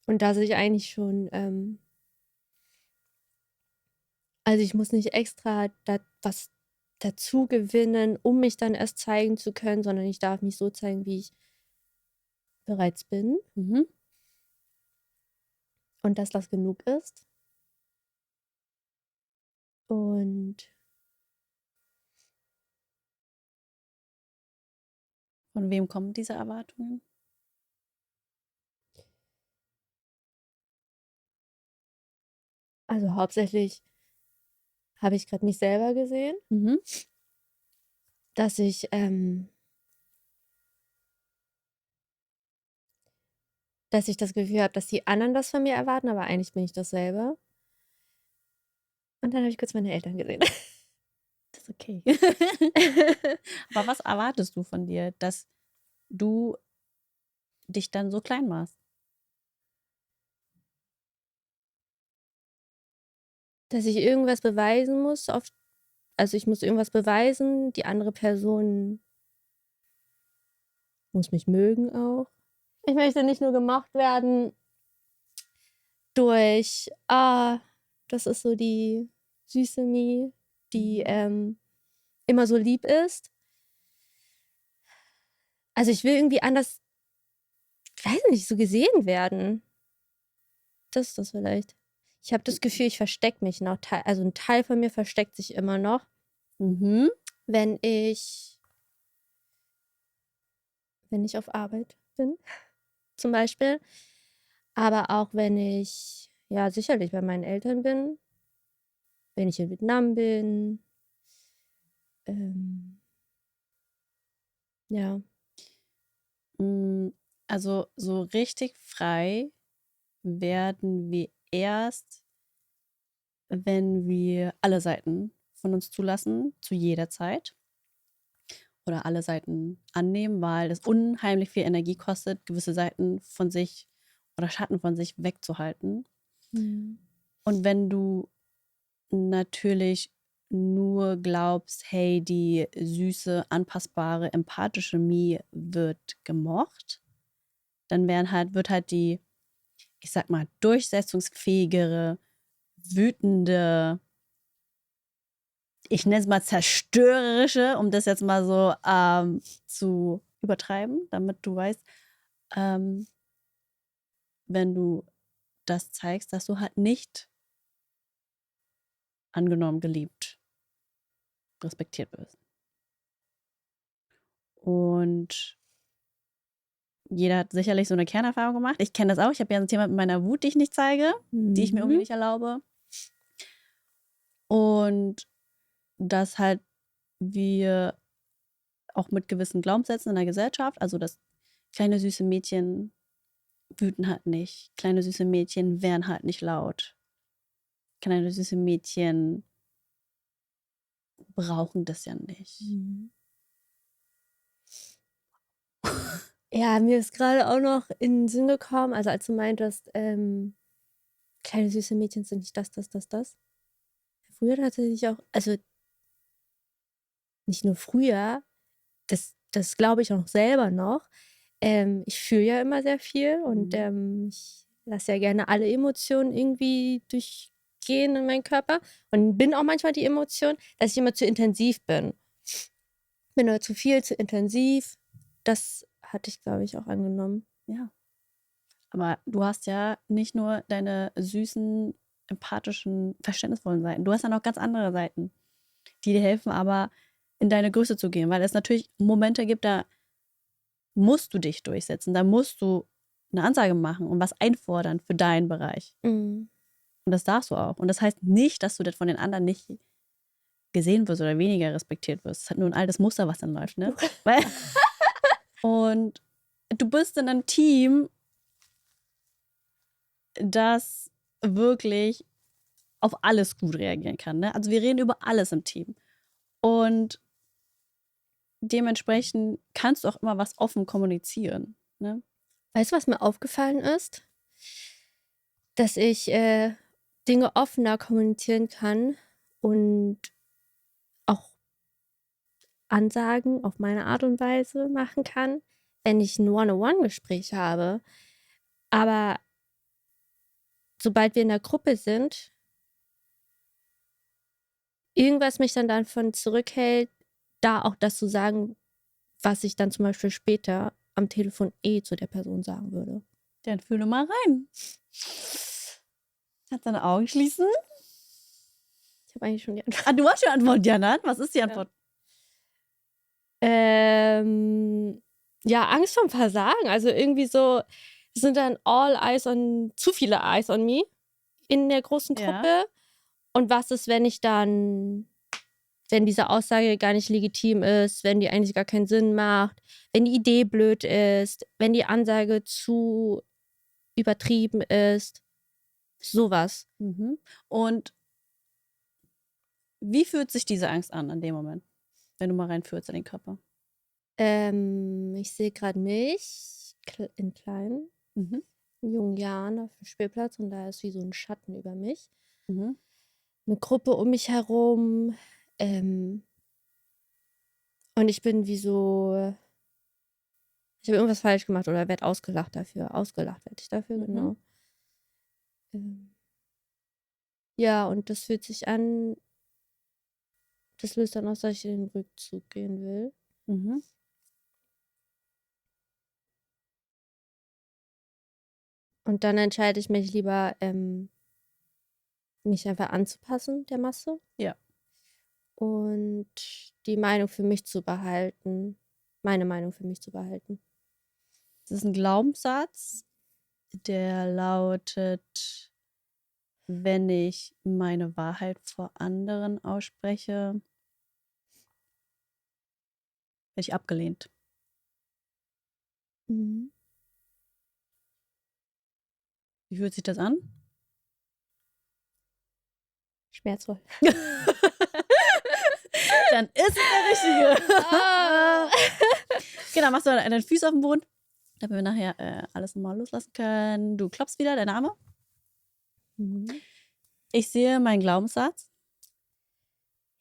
Und dass ich eigentlich schon, also ich muss nicht extra was dazu gewinnen, um mich dann erst zeigen zu können, sondern ich darf mich so zeigen, wie ich bereits bin. Mhm. Und dass das genug ist. Und Von wem kommen diese Erwartungen? also hauptsächlich habe ich gerade mich selber gesehen, Mhm. dass ich das Gefühl habe, dass die anderen das von mir erwarten, aber eigentlich bin ich das selber. Und dann habe ich kurz meine Eltern gesehen. Ist okay. Aber was erwartest du von dir, dass du dich dann so klein machst? Dass ich irgendwas beweisen muss. Also ich muss irgendwas beweisen. Die andere Person muss mich mögen auch. Ich möchte nicht nur gemocht werden durch, das ist so die süße Mi, die immer so lieb ist. Also ich will irgendwie anders, ich weiß nicht, so gesehen werden. Das ist das vielleicht. Ich habe das Gefühl, ich verstecke mich noch. Also ein Teil von mir versteckt sich immer noch, Mhm. wenn ich auf Arbeit bin, zum Beispiel. Aber auch wenn ich, ja, sicherlich bei meinen Eltern bin, wenn ich in Vietnam bin. Ja. Also so richtig frei werden wir erst, wenn wir alle Seiten von uns zulassen, zu jeder Zeit. Oder alle Seiten annehmen, weil es unheimlich viel Energie kostet, gewisse Seiten von sich oder Schatten von sich wegzuhalten. Mhm. Und wenn du natürlich nur glaubst, hey, die süße, anpassbare, empathische Mi wird gemocht, dann wird halt die, ich sag mal, durchsetzungsfähigere, wütende, ich nenne es mal zerstörerische, um das jetzt mal so zu übertreiben, damit du weißt, wenn du das zeigst, dass du halt nicht angenommen, geliebt, respektiert wirst. Und jeder hat sicherlich so eine Kernerfahrung gemacht. Ich kenne das auch. Ich habe ja ein Thema mit meiner Wut, die ich nicht zeige, die ich mir irgendwie nicht erlaube. Und dass halt wir auch mit gewissen Glaubenssätzen in der Gesellschaft, also das kleine süße Mädchen wüten halt nicht, kleine süße Mädchen wären halt nicht laut, kleine süße Mädchen brauchen das ja nicht. Ja, mir ist gerade auch noch in den Sinn gekommen, also als du meintest, kleine süße Mädchen sind nicht das. Früher tatsächlich auch, also nicht nur früher, das glaube ich auch selber noch. Ich fühle ja immer sehr viel und ich lasse ja gerne alle Emotionen irgendwie durchgehen in meinen Körper und bin auch manchmal die Emotion, dass ich immer zu intensiv bin. Bin nur zu viel, zu intensiv. Das hatte ich, glaube ich, auch angenommen. Ja. Aber du hast ja nicht nur deine süßen, empathischen, verständnisvollen Seiten. Du hast ja noch ganz andere Seiten, die dir helfen, aber in deine Größe zu gehen. Weil es natürlich Momente gibt, da musst du dich durchsetzen. Da musst du eine Ansage machen und was einfordern für deinen Bereich. Mhm. Und das darfst du auch. Und das heißt nicht, dass du das von den anderen nicht gesehen wirst oder weniger respektiert wirst. Es hat nur ein altes Muster, was dann läuft, ne? Und du bist in einem Team, das wirklich auf alles gut reagieren kann. Ne? Also wir reden über alles im Team. Und dementsprechend kannst du auch immer was offen kommunizieren. Ne? Weißt du, was mir aufgefallen ist? Dass ich Dinge offener kommunizieren kann und auch Ansagen auf meine Art und Weise machen kann, wenn ich ein One-on-One-Gespräch habe. Aber sobald wir in der Gruppe sind, irgendwas mich dann davon zurückhält, da auch das zu sagen, was ich dann zum Beispiel später am Telefon zu der Person sagen würde. Dann fühle mal rein. Kannst deine Augen schließen? Ich habe eigentlich schon die Antwort. Ah, du hast schon Antwort, Jana. Was ist die Antwort? Ja, Angst vorm Versagen. Also irgendwie so, es sind dann zu viele Eyes on me in der großen Gruppe. Ja. Und was ist, wenn diese Aussage gar nicht legitim ist, wenn die eigentlich gar keinen Sinn macht, wenn die Idee blöd ist, wenn die Ansage zu übertrieben ist. Sowas. Und Wie fühlt sich diese Angst an dem Moment, wenn du mal reinfühlst in den Körper? Ich sehe gerade mich in klein, Mhm. in jungen Jahren auf dem Spielplatz und da ist wie so ein Schatten über mich. Mhm. Eine Gruppe um mich herum. Und ich bin wie so, ich habe irgendwas falsch gemacht oder werde ausgelacht dafür. Ausgelacht werde ich dafür, Mhm. genau. Ja, und das fühlt sich an, das löst dann aus, dass ich in den Rückzug gehen will. Mhm. Und dann entscheide ich mich lieber, mich einfach anzupassen der Masse Ja. und die Meinung für mich zu behalten. Meine Meinung für mich zu behalten. Das ist ein Glaubenssatz, der lautet, wenn ich meine Wahrheit vor anderen ausspreche, werde ich abgelehnt. Mhm. Wie fühlt sich das an? Schmerzvoll. Dann ist es der Richtige. Ah. Genau, machst du deine Füße auf den Boden, damit wir nachher alles nochmal loslassen können. Du klopfst wieder deine Arme. Mhm. Ich sehe meinen Glaubenssatz,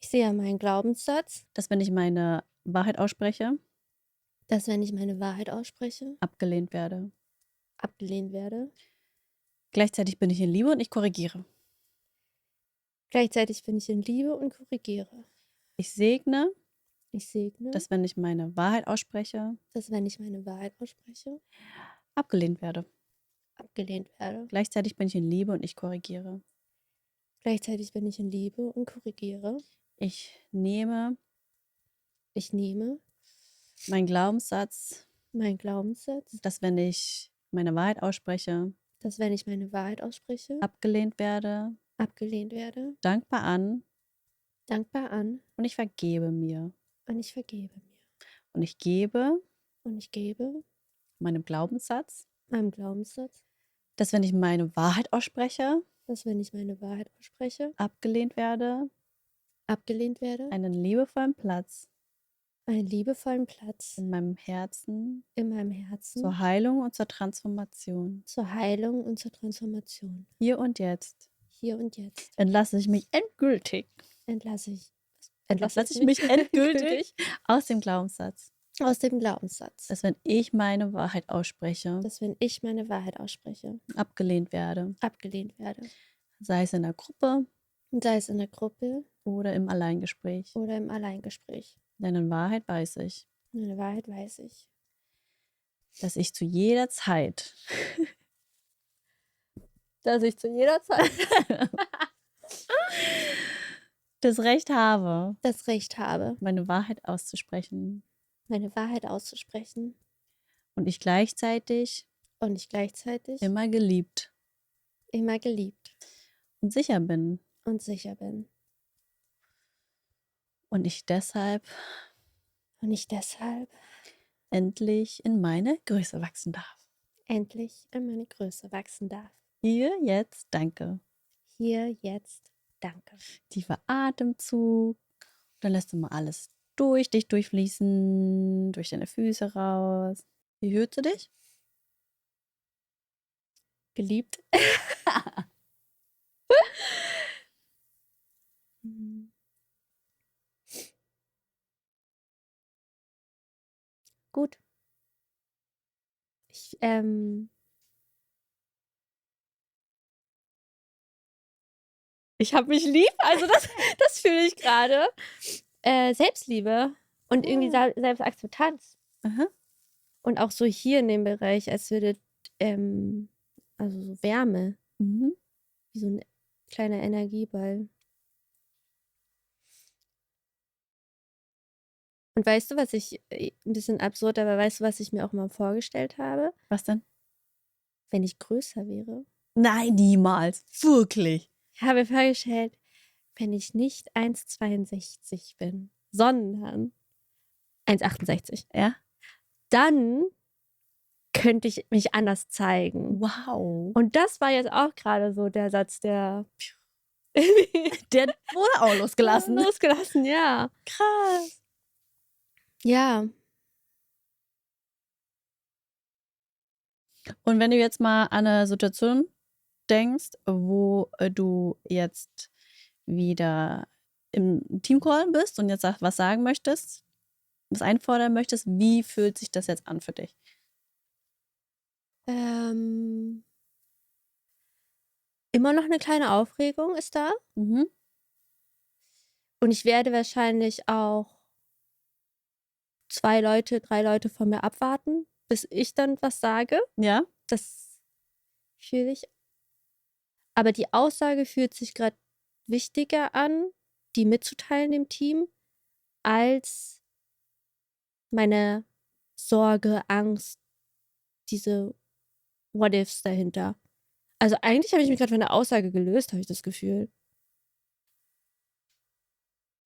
Ich sehe meinen Glaubenssatz, dass wenn ich meine Wahrheit ausspreche, dass wenn ich meine Wahrheit ausspreche, abgelehnt werde. abgelehnt werde. Gleichzeitig bin ich in Liebe und ich korrigiere. Gleichzeitig bin ich in Liebe und korrigiere. Ich segne, Ich segne, dass wenn ich meine Wahrheit ausspreche, dass wenn ich meine Wahrheit ausspreche, abgelehnt werde. abgelehnt werde. Gleichzeitig bin ich in Liebe und ich korrigiere. Gleichzeitig bin ich in Liebe und korrigiere. Ich nehme Ich nehme meinen Glaubenssatz, meinen Glaubenssatz, dass wenn ich meine Wahrheit ausspreche, dass wenn ich meine Wahrheit ausspreche, abgelehnt werde, abgelehnt werde, dankbar an dankbar an und ich vergebe mir. und ich vergebe mir. Und ich gebe Und ich gebe meinem Glaubenssatz, meinem Glaubenssatz, dass wenn ich meine Wahrheit ausspreche, dass wenn ich meine Wahrheit ausspreche, abgelehnt werde, abgelehnt werde, einen liebevollen Platz einen liebevollen Platz in meinem Herzen in meinem Herzen zur Heilung und zur Transformation. zur Heilung und zur Transformation. Hier und jetzt Hier und jetzt entlasse ich mich endgültig entlasse ich mich endgültig aus dem Glaubenssatz, aus dem Glaubenssatz, dass wenn ich meine Wahrheit ausspreche, dass wenn ich meine Wahrheit ausspreche, abgelehnt werde. abgelehnt werde. Sei es in der Gruppe Und sei es in der Gruppe oder im Alleingespräch. oder im Alleingespräch. Denn in Wahrheit weiß ich, Meine Wahrheit weiß ich, dass ich zu jeder Zeit dass ich zu jeder Zeit das Recht habe, das Recht habe, meine Wahrheit auszusprechen. meine Wahrheit auszusprechen Und ich gleichzeitig und ich gleichzeitig immer geliebt immer geliebt und sicher bin. und sicher bin. Und ich deshalb Und ich deshalb endlich in meine Größe wachsen darf. endlich in meine Größe wachsen darf. Hier, jetzt, danke. Hier, jetzt, danke. Tiefer Atemzug. Dann lässt du mal alles durch dich durchfließen, durch deine Füße raus. Wie fühlst du dich? Geliebt. Mhm. Gut. Ich habe mich lieb, also das fühle ich gerade. Selbstliebe und irgendwie Selbstakzeptanz. Aha. Und auch so hier in dem Bereich, als würde, also so Wärme, Mhm. wie so ein kleiner Energieball. Und weißt du, was ich, ein bisschen absurd, aber weißt du, was ich mir auch mal vorgestellt habe? Was denn? Wenn ich größer wäre. Nein, niemals. Wirklich. Ich habe mir vorgestellt, wenn ich nicht 1,62 bin, sondern 1,68, Ja? dann könnte ich mich anders zeigen. Wow. Und das war jetzt auch gerade so der Satz, der Der wurde auch losgelassen. Losgelassen, ja. Krass. Ja. Und wenn du jetzt mal an eine Situation denkst, wo du jetzt wieder im Teamcall bist und jetzt was sagen möchtest, was einfordern möchtest, wie fühlt sich das jetzt an für dich? Immer noch eine kleine Aufregung ist da. Mhm. Und ich werde wahrscheinlich auch 2 Leute, 3 Leute von mir abwarten, bis ich dann was sage. Ja? Das fühle ich. Aber die Aussage fühlt sich gerade wichtiger an, die mitzuteilen dem Team, als meine Sorge, Angst, diese What-Ifs dahinter. Also eigentlich habe ich mich gerade von der Aussage gelöst, habe ich das Gefühl.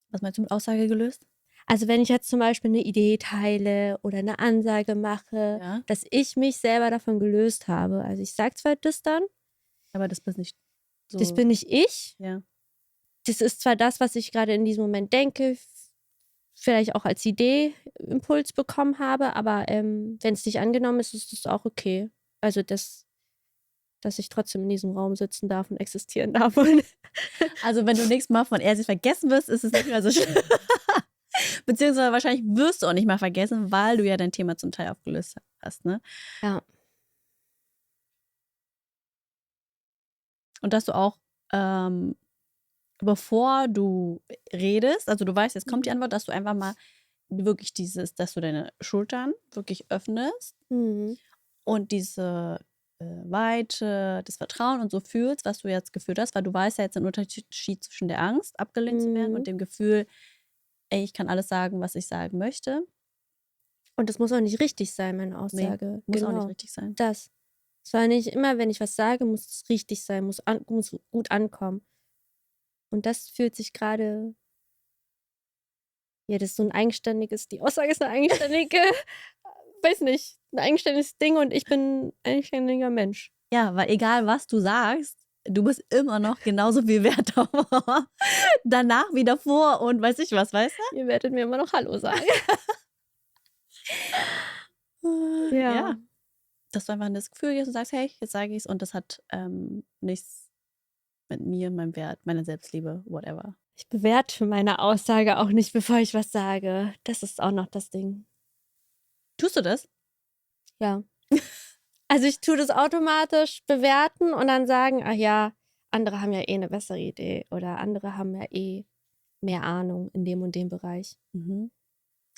Was meinst du mit Aussage gelöst? Also wenn ich jetzt zum Beispiel eine Idee teile oder eine Ansage mache, Ja. dass ich mich selber davon gelöst habe. Also ich sage zwar das dann, Aber das bist nicht so. das bin nicht ich. Ja. Das ist zwar das, was ich gerade in diesem Moment denke, vielleicht auch als Idee Impuls bekommen habe, aber wenn es nicht angenommen ist, ist es auch okay. Also dass ich trotzdem in diesem Raum sitzen darf und existieren darf. Also wenn du nächstes Mal von er sich vergessen wirst, ist es nicht mehr so schlimm. Beziehungsweise wahrscheinlich wirst du auch nicht mal vergessen, weil du ja dein Thema zum Teil aufgelöst hast, ne? Ja. Und dass du auch, bevor du redest, also du weißt, jetzt kommt die Antwort, dass du einfach mal wirklich dass du deine Schultern wirklich öffnest Mhm. und diese Weite, das Vertrauen und so fühlst, was du jetzt gefühlt hast, weil du weißt ja jetzt den Unterschied zwischen der Angst, abgelehnt zu werden, Mhm. und dem Gefühl, ey, ich kann alles sagen, was ich sagen möchte. Und das muss auch nicht richtig sein, meine Nee, Aussage. muss auch nicht Genau. richtig sein. Das. Es soll nicht immer, wenn ich was sage, muss es richtig sein, muss gut ankommen. Und das fühlt sich gerade, ja, das ist so ein eigenständiges, die Aussage ist eine eigenständige, weiß nicht, ein eigenständiges Ding und ich bin ein eigenständiger Mensch. Ja, weil egal was du sagst, du bist immer noch genauso viel wert danach wie davor und weiß ich was, weißt du? Ihr werdet mir immer noch Hallo sagen. Ja. Dass du einfach das Gefühl hast und sagst, hey, jetzt sage ich es und das hat nichts mit mir, meinem Wert, meiner Selbstliebe, whatever. Ich bewerte meine Aussage auch nicht, bevor ich was sage. Das ist auch noch das Ding. Tust du das? Ja. Also ich tue das automatisch bewerten und dann sagen, ach ja, andere haben ja eh eine bessere Idee oder andere haben ja eh mehr Ahnung in dem und dem Bereich. Mhm.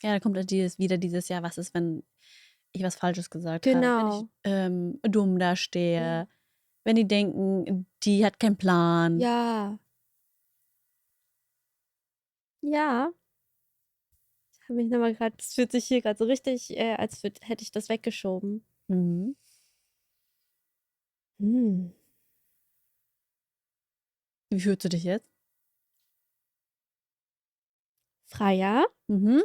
Ja, da kommt wieder dieses Jahr, was ist, wenn ich was Falsches gesagt Genau. habe, wenn ich dumm dastehe, wenn die denken, die hat keinen Plan. Ja. Ja. Ich habe mich nochmal gerade, das fühlt sich hier gerade so richtig, als hätte ich das weggeschoben. Mhm. Hm. Wie fühlst du dich jetzt? Freier. Mhm.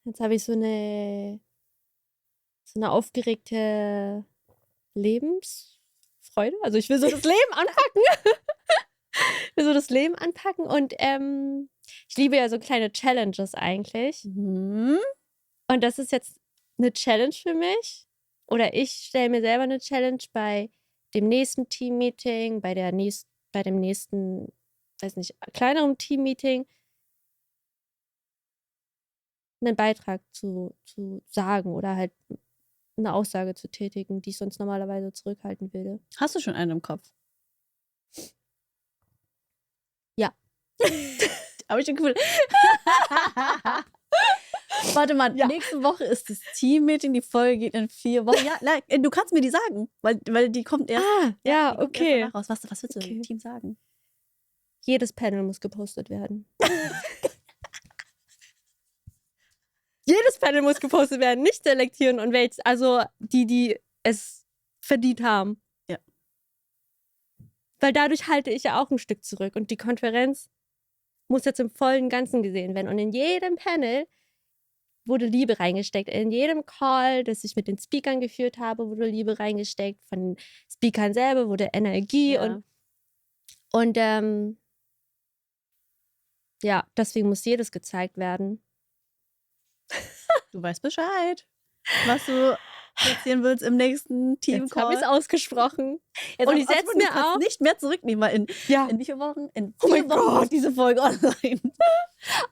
Jetzt habe ich so eine aufgeregte Lebensfreude. Also ich will so das Leben anpacken. Ich will so das Leben anpacken und ich liebe ja so kleine Challenges eigentlich. Mhm. Und das ist jetzt eine Challenge für mich. Oder ich stelle mir selber eine Challenge bei dem nächsten Teammeeting, bei dem nächsten, weiß nicht, kleineren Teammeeting, einen Beitrag zu sagen oder halt eine Aussage zu tätigen, die ich sonst normalerweise zurückhalten würde. Hast du schon einen im Kopf? Ja. Habe ich schon Gefühl. Warte mal, nächste Woche ist das Team-Meeting, die Folge geht in 4 Wochen. Ja, du kannst mir die sagen, weil die kommt erst. Ja, die kommt okay. erst danach raus. Was willst du dem Team sagen? Jedes Panel muss gepostet werden. Jedes Panel muss gepostet werden, nicht selektieren und welches, also die es verdient haben. Ja. Weil dadurch halte ich ja auch ein Stück zurück und die Konferenz muss jetzt im vollen Ganzen gesehen werden. Und in jedem Panel wurde Liebe reingesteckt. In jedem Call, das ich mit den Speakern geführt habe, wurde Liebe reingesteckt. Von den Speakern selber wurde Energie Und ja, deswegen muss jedes gezeigt werden. Du weißt Bescheid, was du erzählen willst im nächsten Jetzt habe ich Team-Call. es ausgesprochen. Jetzt Und auch ich setze ausgesprochen, du mir kannst auch. nicht mehr zurücknehmen, weil in Ja. wie vielen Wochen? In Oh 4 mein Wochen Gott. ist diese Folge online.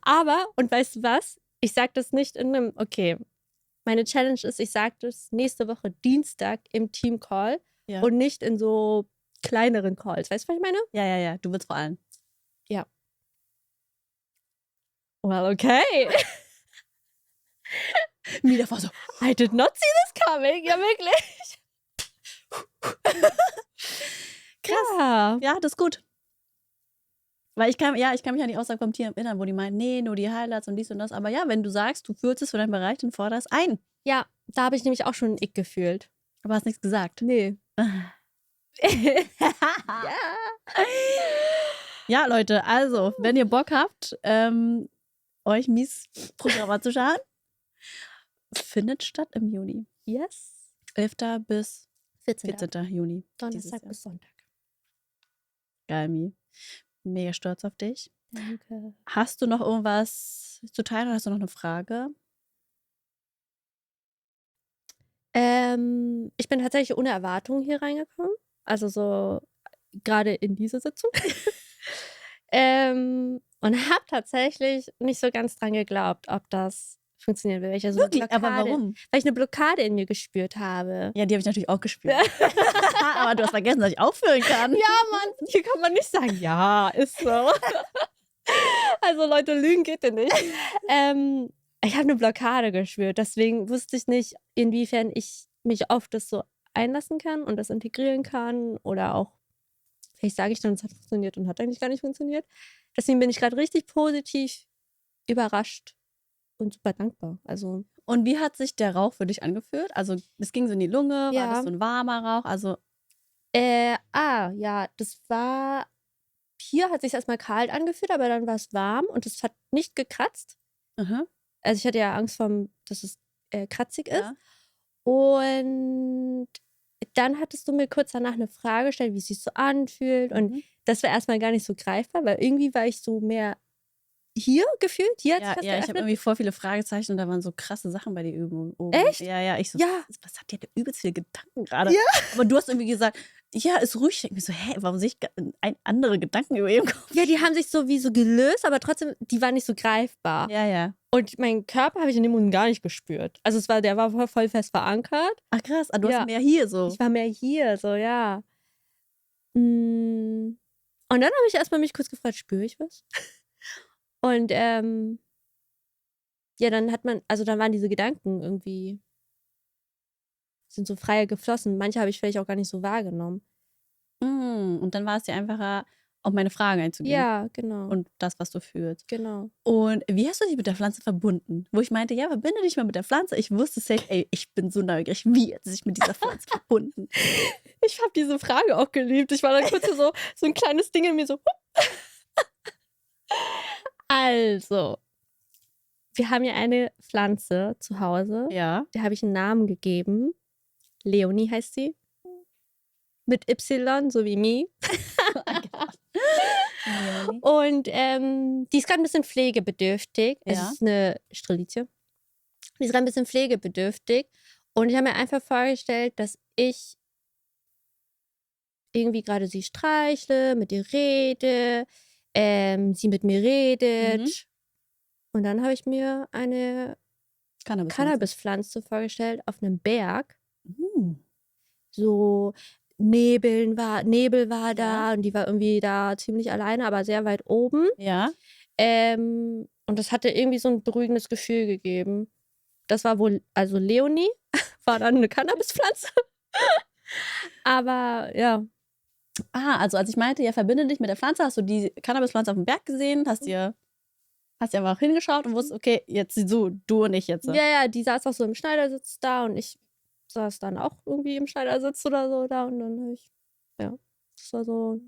Aber, und weißt du was? Ich sage das nicht in einem, okay, meine Challenge ist, ich sage das nächste Woche Dienstag im Team-Call Ja. und nicht in so kleineren Calls. Weißt du, was ich meine? Ja, du willst vor allem. Ja. Well, okay. Mila war so, I did not see this coming. Ja, wirklich. krass. Ja. Ja, das ist gut. Weil ich kann mich an die Aussage vom Team erinnern, wo die meinen, nee, nur die Highlights und dies und das. Aber ja, wenn du sagst, du fühlst es für deinen Bereich, dann forder es ein. Ja, da habe ich nämlich auch schon ein Ick gefühlt. Aber hast nichts gesagt. Nee. Ja. Ja, Leute, also, wenn ihr Bock habt, euch Mies-Programme zu schauen, findet statt im Juni. Yes. 11. bis 14. 14. Juni. Donnerstag Jahr. bis Sonntag. Geil, Mi. Mega stolz auf dich. Danke. Hast du noch irgendwas zu teilen oder hast du noch eine Frage? Ich bin tatsächlich ohne Erwartung hier reingekommen. Also so gerade in diese Sitzung. Und habe tatsächlich nicht so ganz dran geglaubt, ob das funktionieren will. Weil ich ja so Wirklich? eine Blockade, Aber warum? Weil ich eine Blockade in mir gespürt habe. Ja, die habe ich natürlich auch gespürt. Aber du hast vergessen, dass ich aufhören kann. Ja, Mann, hier kann man nicht sagen, ja, ist so. Also Leute, lügen geht ja nicht. Ich habe eine Blockade gespürt, deswegen wusste ich nicht, inwiefern ich mich auf das so einlassen kann und das integrieren kann oder auch, vielleicht sage ich dann, es hat funktioniert und hat eigentlich gar nicht funktioniert. Deswegen bin ich gerade richtig positiv überrascht und super dankbar. Also Und wie hat sich der Rauch für dich angefühlt? Also, es ging so in die Lunge, war Ja. das so ein warmer Rauch? Also, ja, das war, hier hat sich erstmal kalt angefühlt, aber dann war es warm und es hat nicht gekratzt. aha, Also ich hatte ja Angst, dass es kratzig ist. ja. Und dann hattest du mir kurz danach eine Frage gestellt, wie es sich so anfühlt. Und Mhm. das war erstmal gar nicht so greifbar, weil irgendwie war ich so mehr hier gefühlt. Hier hat Ja, sich das ich habe geöffnet. irgendwie voll viele Fragezeichen und da waren so krasse Sachen bei dir oben. Echt? Ja, ich so, Ja. was habt ihr denn übelst viele Gedanken gerade? Ja. Aber du hast irgendwie gesagt, ja, ist ruhig. Ich denke mir so, warum sehe ich andere Gedanken über ihrem Kopf? Ja, die haben sich so wie so gelöst, aber trotzdem, die waren nicht so greifbar. Ja. Und meinen Körper habe ich in dem Moment gar nicht gespürt. Also der war voll fest verankert. Ach krass, du Ja. hast mehr hier so. Ich war mehr hier, so, ja. Und dann habe ich erstmal mich kurz gefragt, spüre ich was? Und ja, dann dann waren diese Gedanken irgendwie, sind so freier geflossen. Manche habe ich vielleicht auch gar nicht so wahrgenommen. Und dann war es dir einfacher, auf meine Fragen einzugehen. Ja, genau. Und das, was du fühlst. Genau. Und wie hast du dich mit der Pflanze verbunden? Wo ich meinte, ja, verbinde dich mal mit der Pflanze. Ich wusste safe, ich bin so neugierig. Wie hat sie sich mit dieser Pflanze verbunden? Ich habe diese Frage auch geliebt. Ich war dann kurz so ein kleines Ding in mir so. Also, wir haben ja eine Pflanze zu Hause. Ja. Der habe ich einen Namen gegeben. Leonie heißt sie. Mit Y, so wie me. Und die ist gerade ein bisschen pflegebedürftig. Es Ja. ist eine Strelizie. Die ist gerade ein bisschen pflegebedürftig. Und ich habe mir einfach vorgestellt, dass ich irgendwie gerade sie streichle, mit ihr rede, sie mit mir redet. Mhm. Und dann habe ich mir eine Cannabispflanze vorgestellt auf einem Berg. So Nebel war da und die war irgendwie da ziemlich alleine, aber sehr weit oben. Ja. Und das hatte irgendwie so ein beruhigendes Gefühl gegeben. Das war wohl, also Leonie war dann eine Cannabispflanze. Aber ja. Also als ich meinte, ja, verbinde dich mit der Pflanze, hast du die Cannabispflanze auf dem Berg gesehen, hast dir einfach hingeschaut und wusstest, okay, jetzt du und ich jetzt. Ja, die saß auch so im Schneidersitz da und ich saß dann auch irgendwie im Schneidersitz oder so da und dann habe ich, ja, das war so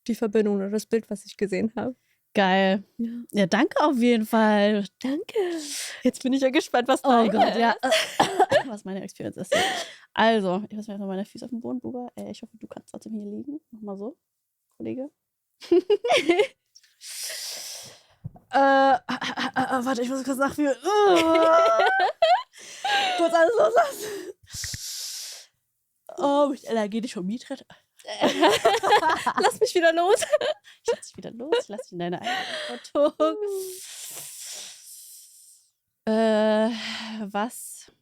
die Verbindung oder das Bild, was ich gesehen habe. Geil. Ja, danke auf jeden Fall. Danke. Jetzt bin ich ja gespannt, was Oh deine Gott, ja. ist. Was meine Experience ist. Also, ich lasse mir jetzt mal meine Füße auf den Boden, Buba. Ich hoffe, du kannst trotzdem hier liegen. Mach mal so. Kollege. Warte, ich muss kurz nachfühlen. Kurz alles loslassen. Oh, ich Allergie dich vom Mietrett. Lass mich wieder los. Ich lass dich wieder los. Ich lass dich in deine Eigenverantwortung. Was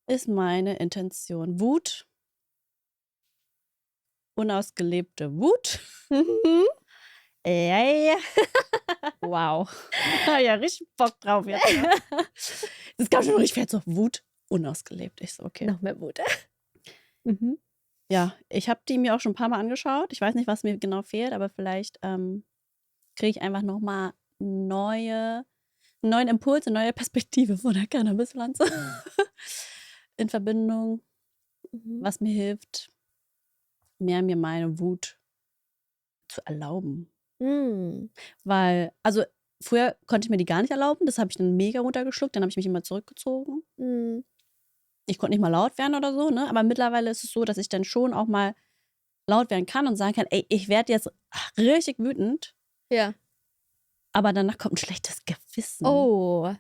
ist meine Intention? Wut? Unausgelebte Wut? Mhm. Ja. Wow. Ja, richtig Bock drauf jetzt. Ja. Das kam schon richtig fett so. Wut, unausgelebt. Ich so, okay. Noch mehr Mut. Mhm. Ja, ich habe die mir auch schon ein paar Mal angeschaut. Ich weiß nicht, was mir genau fehlt, aber vielleicht kriege ich einfach nochmal einen neuen Impuls, eine neue Perspektive von der Cannabispflanze in Verbindung, Mhm. was mir hilft, mir meine Wut zu erlauben. Mhm. Weil, also früher konnte ich mir die gar nicht erlauben, das habe ich dann mega runtergeschluckt, dann habe ich mich immer zurückgezogen. Mhm. Ich konnte nicht mal laut werden oder so, ne? Aber mittlerweile ist es so, dass ich dann schon auch mal laut werden kann und sagen kann, ey, ich werde jetzt richtig wütend, Ja. aber danach kommt ein schlechtes Gewissen. Oh.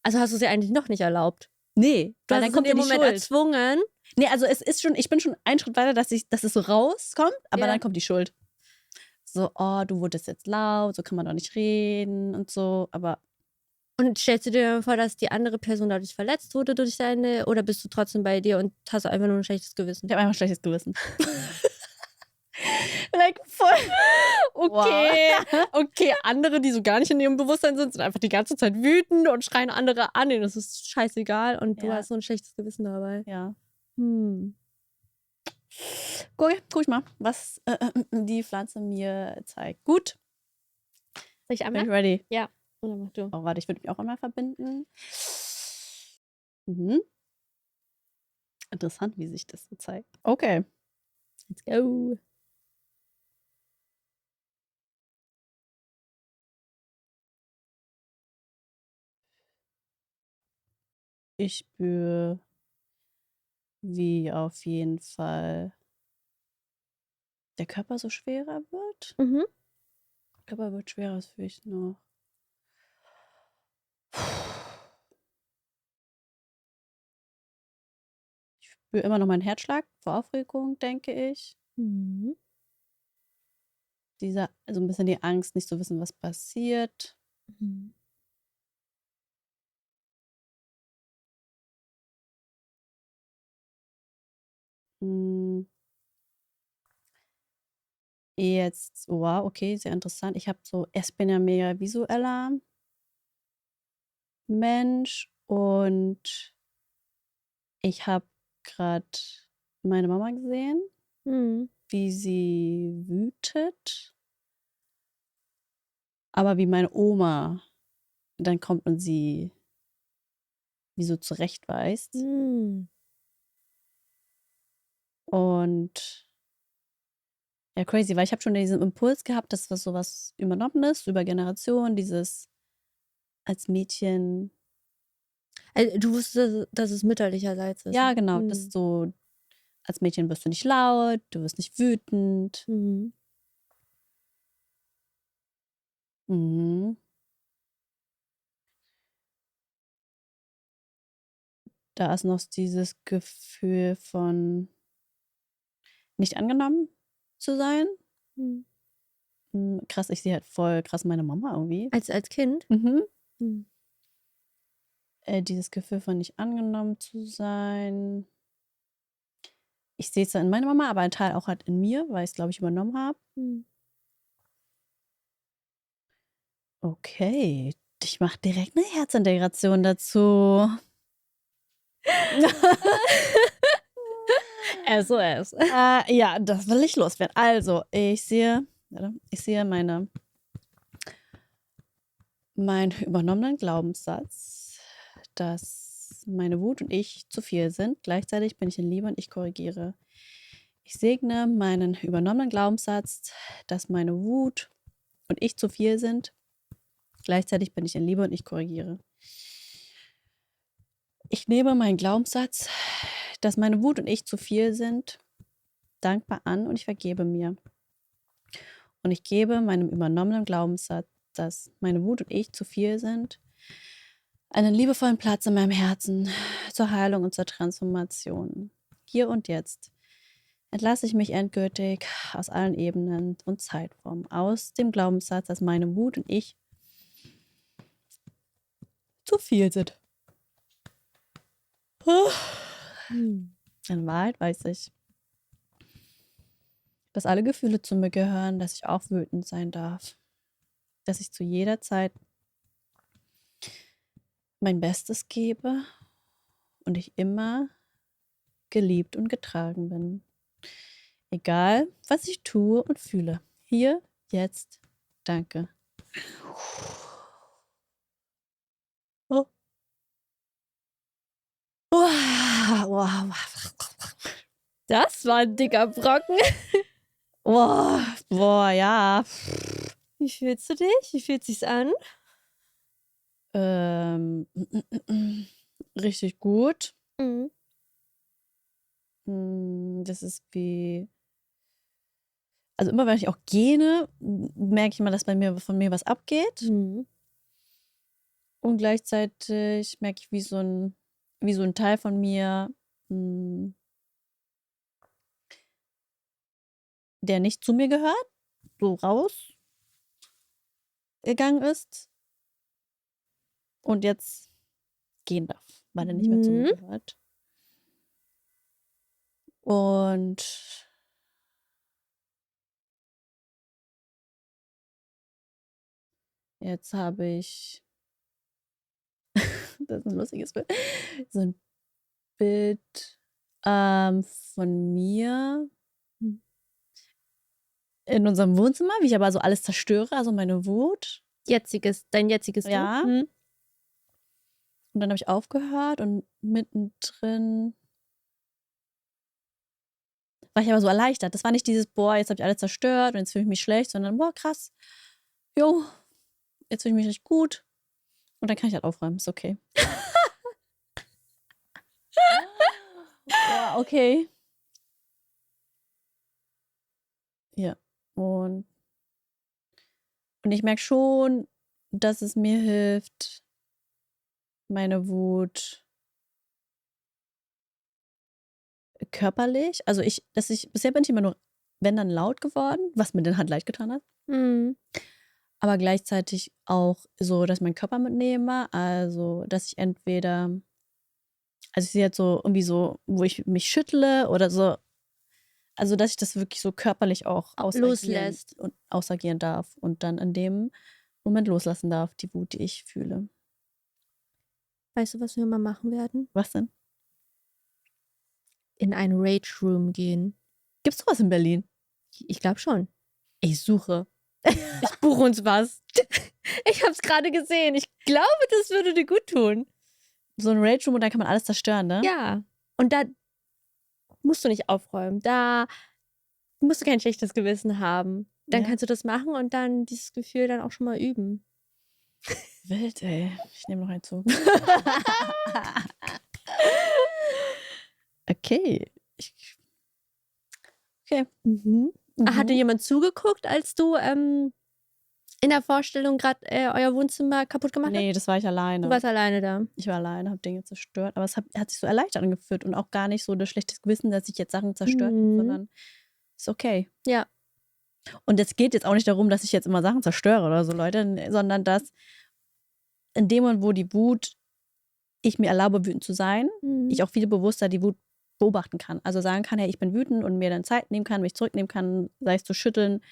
Also hast du sie eigentlich noch nicht erlaubt? Nee, Du weil hast dann es kommt in ja dem die Moment Schuld. erzwungen. Nee, also es ist schon, ich bin schon einen Schritt weiter, dass es so rauskommt, aber Ja. dann kommt die Schuld. So, oh, du wurdest jetzt laut, so kann man doch nicht reden und so, aber Und stellst du dir vor, dass die andere Person dadurch verletzt wurde durch seine, oder bist du trotzdem bei dir und hast einfach nur ein schlechtes Gewissen? ich habe einfach ein schlechtes Gewissen. Like, voll. Okay, okay, andere, die so gar nicht in ihrem Bewusstsein sind einfach die ganze Zeit wütend und schreien andere an, denen ist es scheißegal und du Ja. hast so ein schlechtes Gewissen dabei. Ja. Hm. Guck ich mal, was die Pflanze mir zeigt. Gut, Soll ich bin einmal? ich ready. Ja. Oder mach du. Oh, warte, ich würde mich auch einmal verbinden. Mhm. Interessant, wie sich das so zeigt. Okay. Let's go. Ich spüre, wie auf jeden Fall der Körper so schwerer wird. Mhm. Der Körper wird schwerer, das fühle ich noch. Ich spüre immer noch meinen Herzschlag vor Aufregung, denke ich. Mhm. Also ein bisschen die Angst, nicht zu wissen, was passiert. Mhm. Hm. Jetzt, wow, okay, sehr interessant. Ich bin ja mega visueller Mensch und ich habe gerade meine Mama gesehen, Mhm. wie sie wütet, aber wie meine Oma dann kommt und sie wie so zurechtweist. Mhm. Und ja, crazy, weil ich habe schon diesen Impuls gehabt, dass was sowas Übernommenes über Generationen, dieses als Mädchen, Also, du wusstest, dass es mütterlicherseits ist. ja genau, Mhm. das so, als Mädchen wirst du nicht laut, du wirst nicht wütend. Mhm. Mhm. Da ist noch dieses Gefühl von nicht angenommen zu sein. Mhm. Krass, ich sehe halt voll krass meine Mama irgendwie. Als Kind? Mhm. Mhm. Dieses Gefühl von nicht angenommen zu sein. Ich sehe es dann in meiner Mama, aber ein Teil auch halt in mir, weil ich es, glaube ich, übernommen habe. Mhm. Okay, ich mache direkt eine Herzintegration dazu. SOS. Ja, das will ich loswerden. Also, ich sehe meinen übernommenen Glaubenssatz, dass meine Wut und ich zu viel sind. Gleichzeitig bin ich in Liebe und ich korrigiere. Ich segne meinen übernommenen Glaubenssatz, dass meine Wut und ich zu viel sind. Gleichzeitig bin ich in Liebe und ich korrigiere. Ich nehme meinen Glaubenssatz, dass meine Wut und ich zu viel sind, dankbar an und ich vergebe mir. Und ich gebe meinem übernommenen Glaubenssatz, dass meine Wut und ich zu viel sind, einen liebevollen Platz in meinem Herzen zur Heilung und zur Transformation. Hier und jetzt entlasse ich mich endgültig aus allen Ebenen und Zeitformen, aus dem Glaubenssatz, dass meine Wut und ich zu viel sind. In Wahrheit weiß ich, dass alle Gefühle zu mir gehören, dass ich auch wütend sein darf, dass ich zu jeder Zeit mein Bestes gebe und ich immer geliebt und getragen bin. Egal, was ich tue und fühle. Hier, jetzt, danke. Oh. Wow. Das war ein dicker Brocken. Boah, ja. Wie fühlst du dich? Wie fühlt sich's an? Richtig gut. Mhm. Das ist wie. Also immer wenn ich auch gähne, merke ich mal, dass von mir was abgeht. Mhm. Und gleichzeitig merke ich, wie so ein Teil von mir, der nicht zu mir gehört, so rausgegangen ist und jetzt gehen darf, weil er nicht mehr zu mir gehört. Und jetzt habe ich, das ist ein lustiges Bild, so ein Bild von mir in unserem Wohnzimmer, wie ich aber so alles zerstöre, also meine Wut. Dein jetziges Du? Ja. Und dann habe ich aufgehört und mittendrin war ich aber so erleichtert. Das war nicht dieses, boah, jetzt habe ich alles zerstört und jetzt fühle ich mich schlecht, sondern, boah, krass, jo, jetzt fühle ich mich richtig gut. Und dann kann ich halt aufräumen, ist okay. Ja, okay. Ja, und ich merke schon, dass es mir hilft, meine Wut körperlich, also bisher bin ich immer nur, wenn dann laut geworden, was mir dann halt leid getan hat. Aber gleichzeitig auch so, dass ich meinen Körper mitnehme, also dass ich entweder, also ich sehe jetzt so irgendwie so, wo ich mich schüttle oder so, also dass ich das wirklich so körperlich auch ausagieren darf und dann in dem Moment loslassen darf, die Wut, die ich fühle. Weißt du, was wir mal machen werden? Was denn? In einen Rage Room gehen. Gibt's sowas in Berlin? Ich glaube schon. Ich suche. Ich buche uns was. Ich habe es gerade gesehen. Ich glaube, das würde dir gut tun. So ein Rage Room und dann kann man alles zerstören, ne? Ja. Und da musst du nicht aufräumen. Da musst du kein schlechtes Gewissen haben. Dann kannst du das machen und dann dieses Gefühl dann auch schon mal üben. Wild, ey. Ich nehme noch einen Zug. Okay. Okay. Hatte jemand zugeguckt, als du in der Vorstellung gerade euer Wohnzimmer kaputt gemacht hast? Nee, das war ich alleine. Du warst alleine da. Ich war alleine, habe Dinge zerstört. Aber es hat sich so erleichtert angefühlt und auch gar nicht so das schlechte Gewissen, dass ich jetzt Sachen zerstört habe, sondern ist okay. Ja. Und es geht jetzt auch nicht darum, dass ich jetzt immer Sachen zerstöre oder so, Leute, sondern dass in dem Moment, wo die Wut, ich mir erlaube, wütend zu sein, ich auch viel bewusster die Wut beobachten kann. Also sagen kann, hey, ich bin wütend und mir dann Zeit nehmen kann, mich zurücknehmen kann, sei es zu schütteln,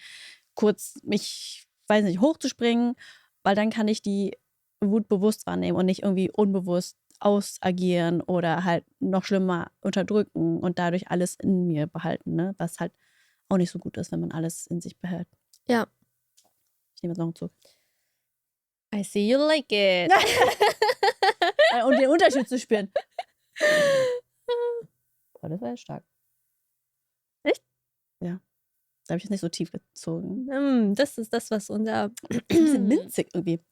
kurz mich, weiß nicht, hochzuspringen, weil dann kann ich die Wut bewusst wahrnehmen und nicht irgendwie unbewusst ausagieren oder halt noch schlimmer unterdrücken und dadurch alles in mir behalten, ne? Was halt auch nicht so gut ist, wenn man alles in sich behält. Ja. Ich nehme jetzt noch einen Zug. I see you like it. Und den Unterschied zu spüren. Oh, das war ja stark. Echt? Ja. Da habe ich jetzt nicht so tief gezogen. Das ist das, was unser... Ein bisschen minzig irgendwie.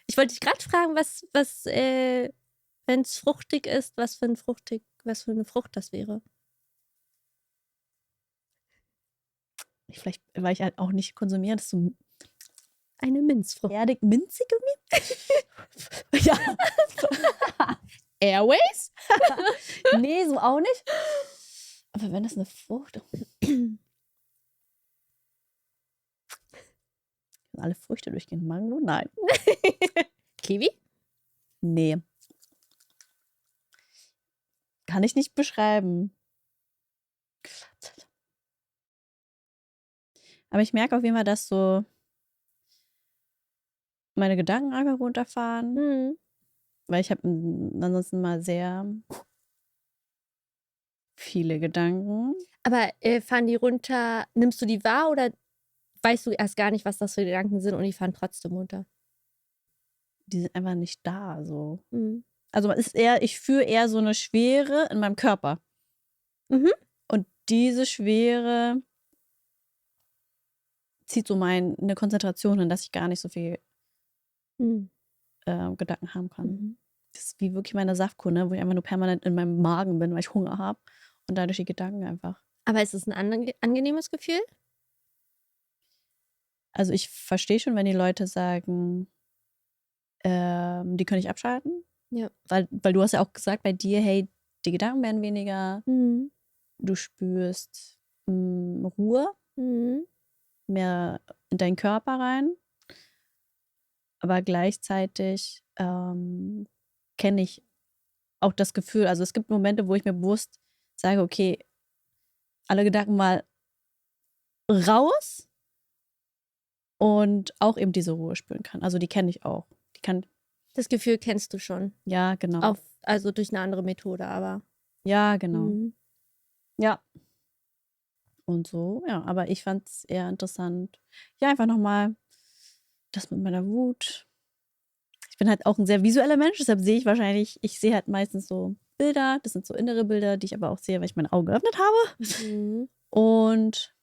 Ich wollte dich gerade fragen, was wenn es fruchtig ist, was für eine Frucht das wäre. Vielleicht, weil ich halt auch nicht konsumiere, das ist so Eine Minzfrucht. erdig, minzig irgendwie. Ja. Airways? Nee, so auch nicht. Aber wenn das eine Frucht. Alle Früchte durchgehen. Mango? Nein. Kiwi? Nee. Kann ich nicht beschreiben. Aber ich merke auf jeden Fall, dass so meine Gedanken einfach runterfahren. Mhm. Weil ich habe ansonsten mal sehr viele Gedanken. Aber fahren die runter, nimmst du die wahr oder weißt du erst gar nicht, was das für Gedanken sind und die fahren trotzdem runter? Die sind einfach nicht da. So. Mhm. Also es ist eher, ich fühle eher so eine Schwere in meinem Körper. Mhm. Und diese Schwere zieht so eine Konzentration hin, dass ich gar nicht so viel Mhm. Gedanken haben kann. Mhm. Das ist wie wirklich meine Saftkur, ne? Wo ich einfach nur permanent in meinem Magen bin, weil ich Hunger habe. Und dadurch die Gedanken einfach. Aber ist es ein angenehmes Gefühl? Also ich verstehe schon, wenn die Leute sagen, die können nicht abschalten. Ja. Weil du hast ja auch gesagt bei dir, hey, die Gedanken werden weniger, Mhm. du spürst Ruhe, Mhm. mehr in deinen Körper rein. Aber gleichzeitig kenne ich auch das Gefühl, also es gibt Momente, wo ich mir bewusst sage, okay, alle Gedanken mal raus und auch eben diese Ruhe spüren kann. Also die kenne ich auch. Die kann, Das Gefühl kennst du schon. ja, genau. Also durch eine andere Methode, aber. Ja, genau. Mhm. Ja. Und so, ja, aber ich fand es eher interessant. Ja, einfach nochmal das mit meiner Wut. Ich bin halt auch ein sehr visueller Mensch, deshalb sehe ich sehe halt meistens so Bilder, das sind so innere Bilder, die ich aber auch sehe, weil ich meine Augen geöffnet habe. Mhm. Und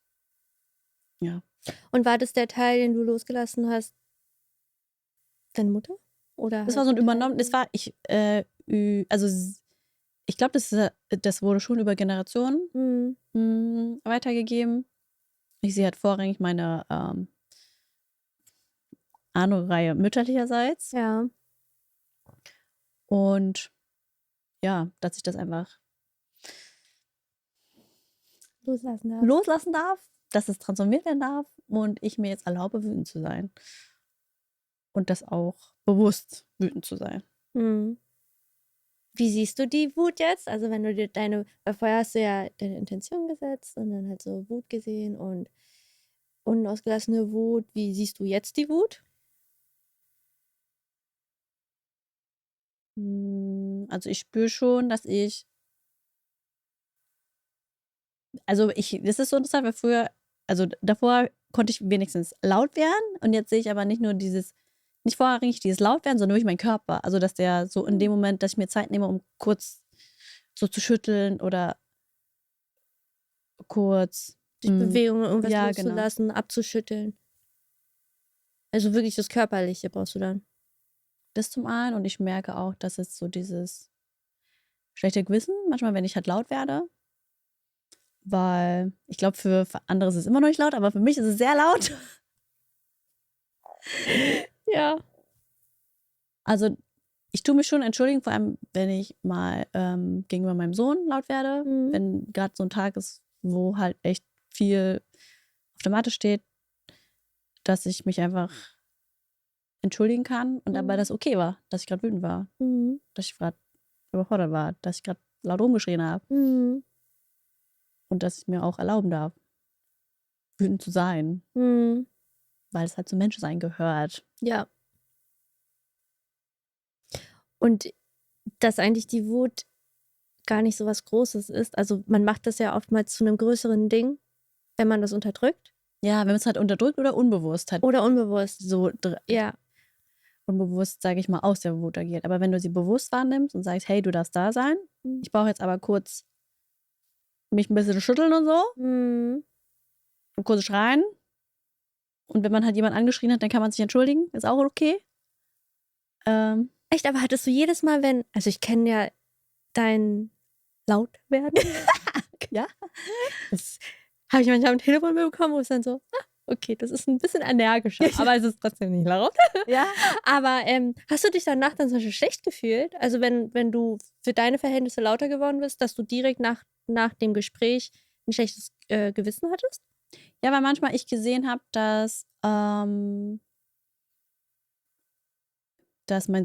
ja. Und war das der Teil, den du losgelassen hast, deine Mutter? Oder Das halt war so ein der Teil übernommen, das war, ich glaube, das wurde schon über Generationen weitergegeben. Ich sehe halt vorrangig meine Ahnenreihe mütterlicherseits. Ja. Und ja, dass ich das einfach Loslassen darf, dass es transformiert werden darf und ich mir jetzt erlaube, wütend zu sein. Und das auch bewusst wütend zu sein. Mhm. Wie siehst du die Wut jetzt? Also wenn du dir weil vorher hast du ja deine Intention gesetzt und dann halt so Wut gesehen und unausgelassene Wut. Wie siehst du jetzt die Wut? Also ich spüre schon, dass das ist so interessant, weil früher, also davor konnte ich wenigstens laut werden und jetzt sehe ich aber nicht vorrangig dieses Lautwerden, sondern wirklich meinen Körper. Also dass der so in dem Moment, dass ich mir Zeit nehme, um kurz so zu schütteln oder kurz Durch Bewegungen irgendwas ja, genau. loszulassen, abzuschütteln. Also wirklich das Körperliche brauchst du dann. Das zum einen und ich merke auch, dass es so dieses schlechte Gewissen, manchmal, wenn ich halt laut werde, weil ich glaube, für andere ist es immer noch nicht laut, aber für mich ist es sehr laut. Ja. Also ich tue mich schon entschuldigen, vor allem, wenn ich mal gegenüber meinem Sohn laut werde, wenn gerade so ein Tag ist, wo halt echt viel auf der Matte steht, dass ich mich einfach entschuldigen kann und dabei das okay war, dass ich gerade wütend war, dass ich gerade überfordert war, dass ich gerade laut rumgeschrien habe und dass ich mir auch erlauben darf, wütend zu sein, weil es halt zum Menschsein gehört. Ja. Und dass eigentlich die Wut gar nicht so was Großes ist. Also man macht das ja oftmals zu einem größeren Ding, wenn man das unterdrückt. Ja, wenn man es halt unterdrückt oder unbewusst hat. Oder unbewusst. So Ja. unbewusst, sage ich mal, aus der Wut agiert. Aber wenn du sie bewusst wahrnimmst und sagst, hey, du darfst da sein, ich brauche jetzt aber kurz mich ein bisschen schütteln und so und kurz schreien. Und wenn man halt jemanden angeschrien hat, dann kann man sich entschuldigen. Ist auch okay. Echt, aber hattest du jedes Mal, also ich kenne ja dein Lautwerden. Ja. Habe ich manchmal am Telefon mitbekommen, wo es dann so, okay, das ist ein bisschen energischer, aber es ist trotzdem nicht laut. Ja. Aber hast du dich danach dann so schlecht gefühlt? Also wenn du für deine Verhältnisse lauter geworden bist, dass du direkt nach dem Gespräch ein schlechtes Gewissen hattest? Ja, weil manchmal ich gesehen habe, dass mein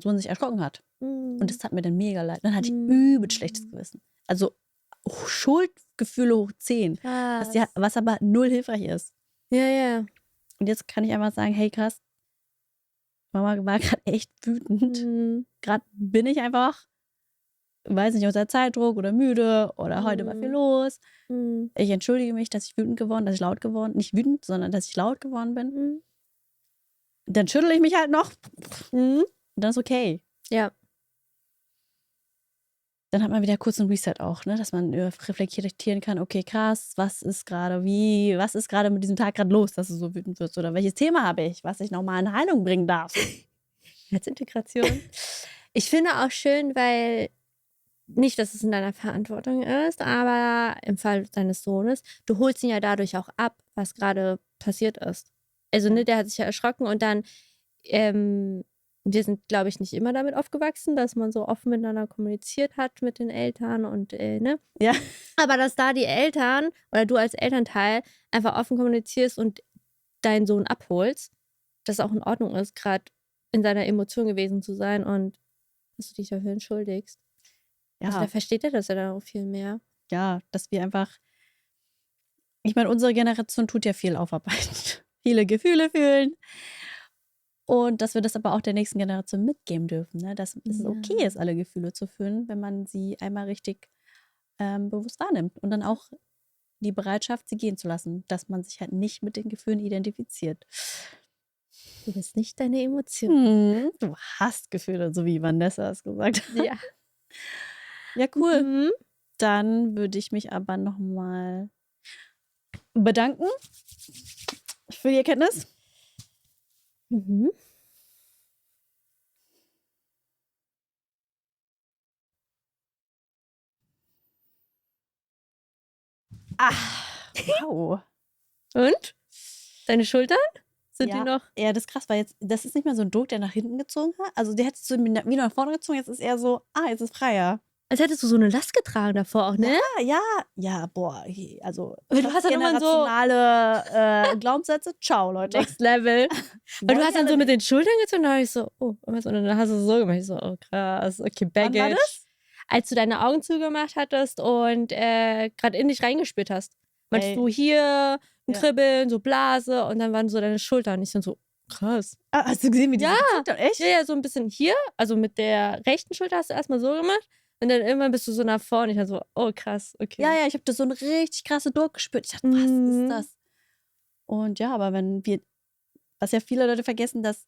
Sohn sich erschrocken hat. Und das tat mir dann mega leid. Dann hatte ich übelst schlechtes Gewissen. Also Schuldgefühle hoch 10. Was aber null hilfreich ist. Ja. Und jetzt kann ich einfach sagen, hey krass, Mama war gerade echt wütend. Gerade bin ich einfach, weiß nicht, unter Zeitdruck oder müde oder heute war viel los. Ich entschuldige mich, dass ich laut geworden, nicht wütend, sondern dass ich laut geworden bin. Dann schüttle ich mich halt noch. Und dann ist okay. Ja. Dann hat man wieder kurz einen Reset auch, ne? Dass man reflektieren kann, okay, krass, was ist gerade mit diesem Tag gerade los, dass du so wütend wirst? Oder welches Thema habe ich, was ich nochmal in Heilung bringen darf? Integration. Ich finde auch schön, weil nicht, dass es in deiner Verantwortung ist, aber im Fall deines Sohnes, du holst ihn ja dadurch auch ab, was gerade passiert ist. Also, ne, der hat sich ja erschrocken und dann, wir sind, glaube ich, nicht immer damit aufgewachsen, dass man so offen miteinander kommuniziert hat mit den Eltern und, ne? Ja. Aber dass da die Eltern oder du als Elternteil einfach offen kommunizierst und deinen Sohn abholst, dass es auch in Ordnung ist, gerade in seiner Emotion gewesen zu sein und dass du dich dafür entschuldigst. Also da Ja, versteht er das ja dann auch viel mehr. ja, dass wir einfach, ich meine, unsere Generation tut ja viel aufarbeiten, viele Gefühle fühlen und dass wir das aber auch der nächsten Generation mitgeben dürfen, ne? Dass es okay ist, alle Gefühle zu fühlen, wenn man sie einmal richtig bewusst wahrnimmt und dann auch die Bereitschaft, sie gehen zu lassen, dass man sich halt nicht mit den Gefühlen identifiziert. Du bist nicht deine Emotion. Du hast Gefühle, so wie Vanessa es gesagt hat. Ja. Ja, cool. Dann würde ich mich aber nochmal bedanken für die Erkenntnis. Wow. Und? Deine Schultern? Sind die noch? Ja, das ist krass, weil jetzt, das ist nicht mehr so ein Druck, der nach hinten gezogen hat. Also der hat es so wieder nach vorne gezogen, jetzt ist eher so, jetzt ist freier. Als hättest du so eine Last getragen davor auch, ne? Ja, boah, also Du hast dann immer so generationale Glaubenssätze, ciao, Leute. Next Level. Weil du hast dann so mit den Schultern gezogen, da habe ich so, und dann hast du so gemacht. Ich so, oh krass, okay, Baggage. Wann war das? Als du deine Augen zugemacht hattest und gerade in dich reingespürt hast. Meinst du hier ein Kribbeln, so Blase und dann waren so deine Schultern und ich so, krass. Hast du gesehen, wie die gezuckt haben? Echt? Ja, so ein bisschen hier, also mit der rechten Schulter hast du erstmal so gemacht und dann irgendwann bist du so nach vorne. Ich dachte so, oh krass, okay. Ja, ich habe da so eine richtig krasse Druck gespürt. Ich dachte, was ist das? Und ja, aber was ja viele Leute vergessen, dass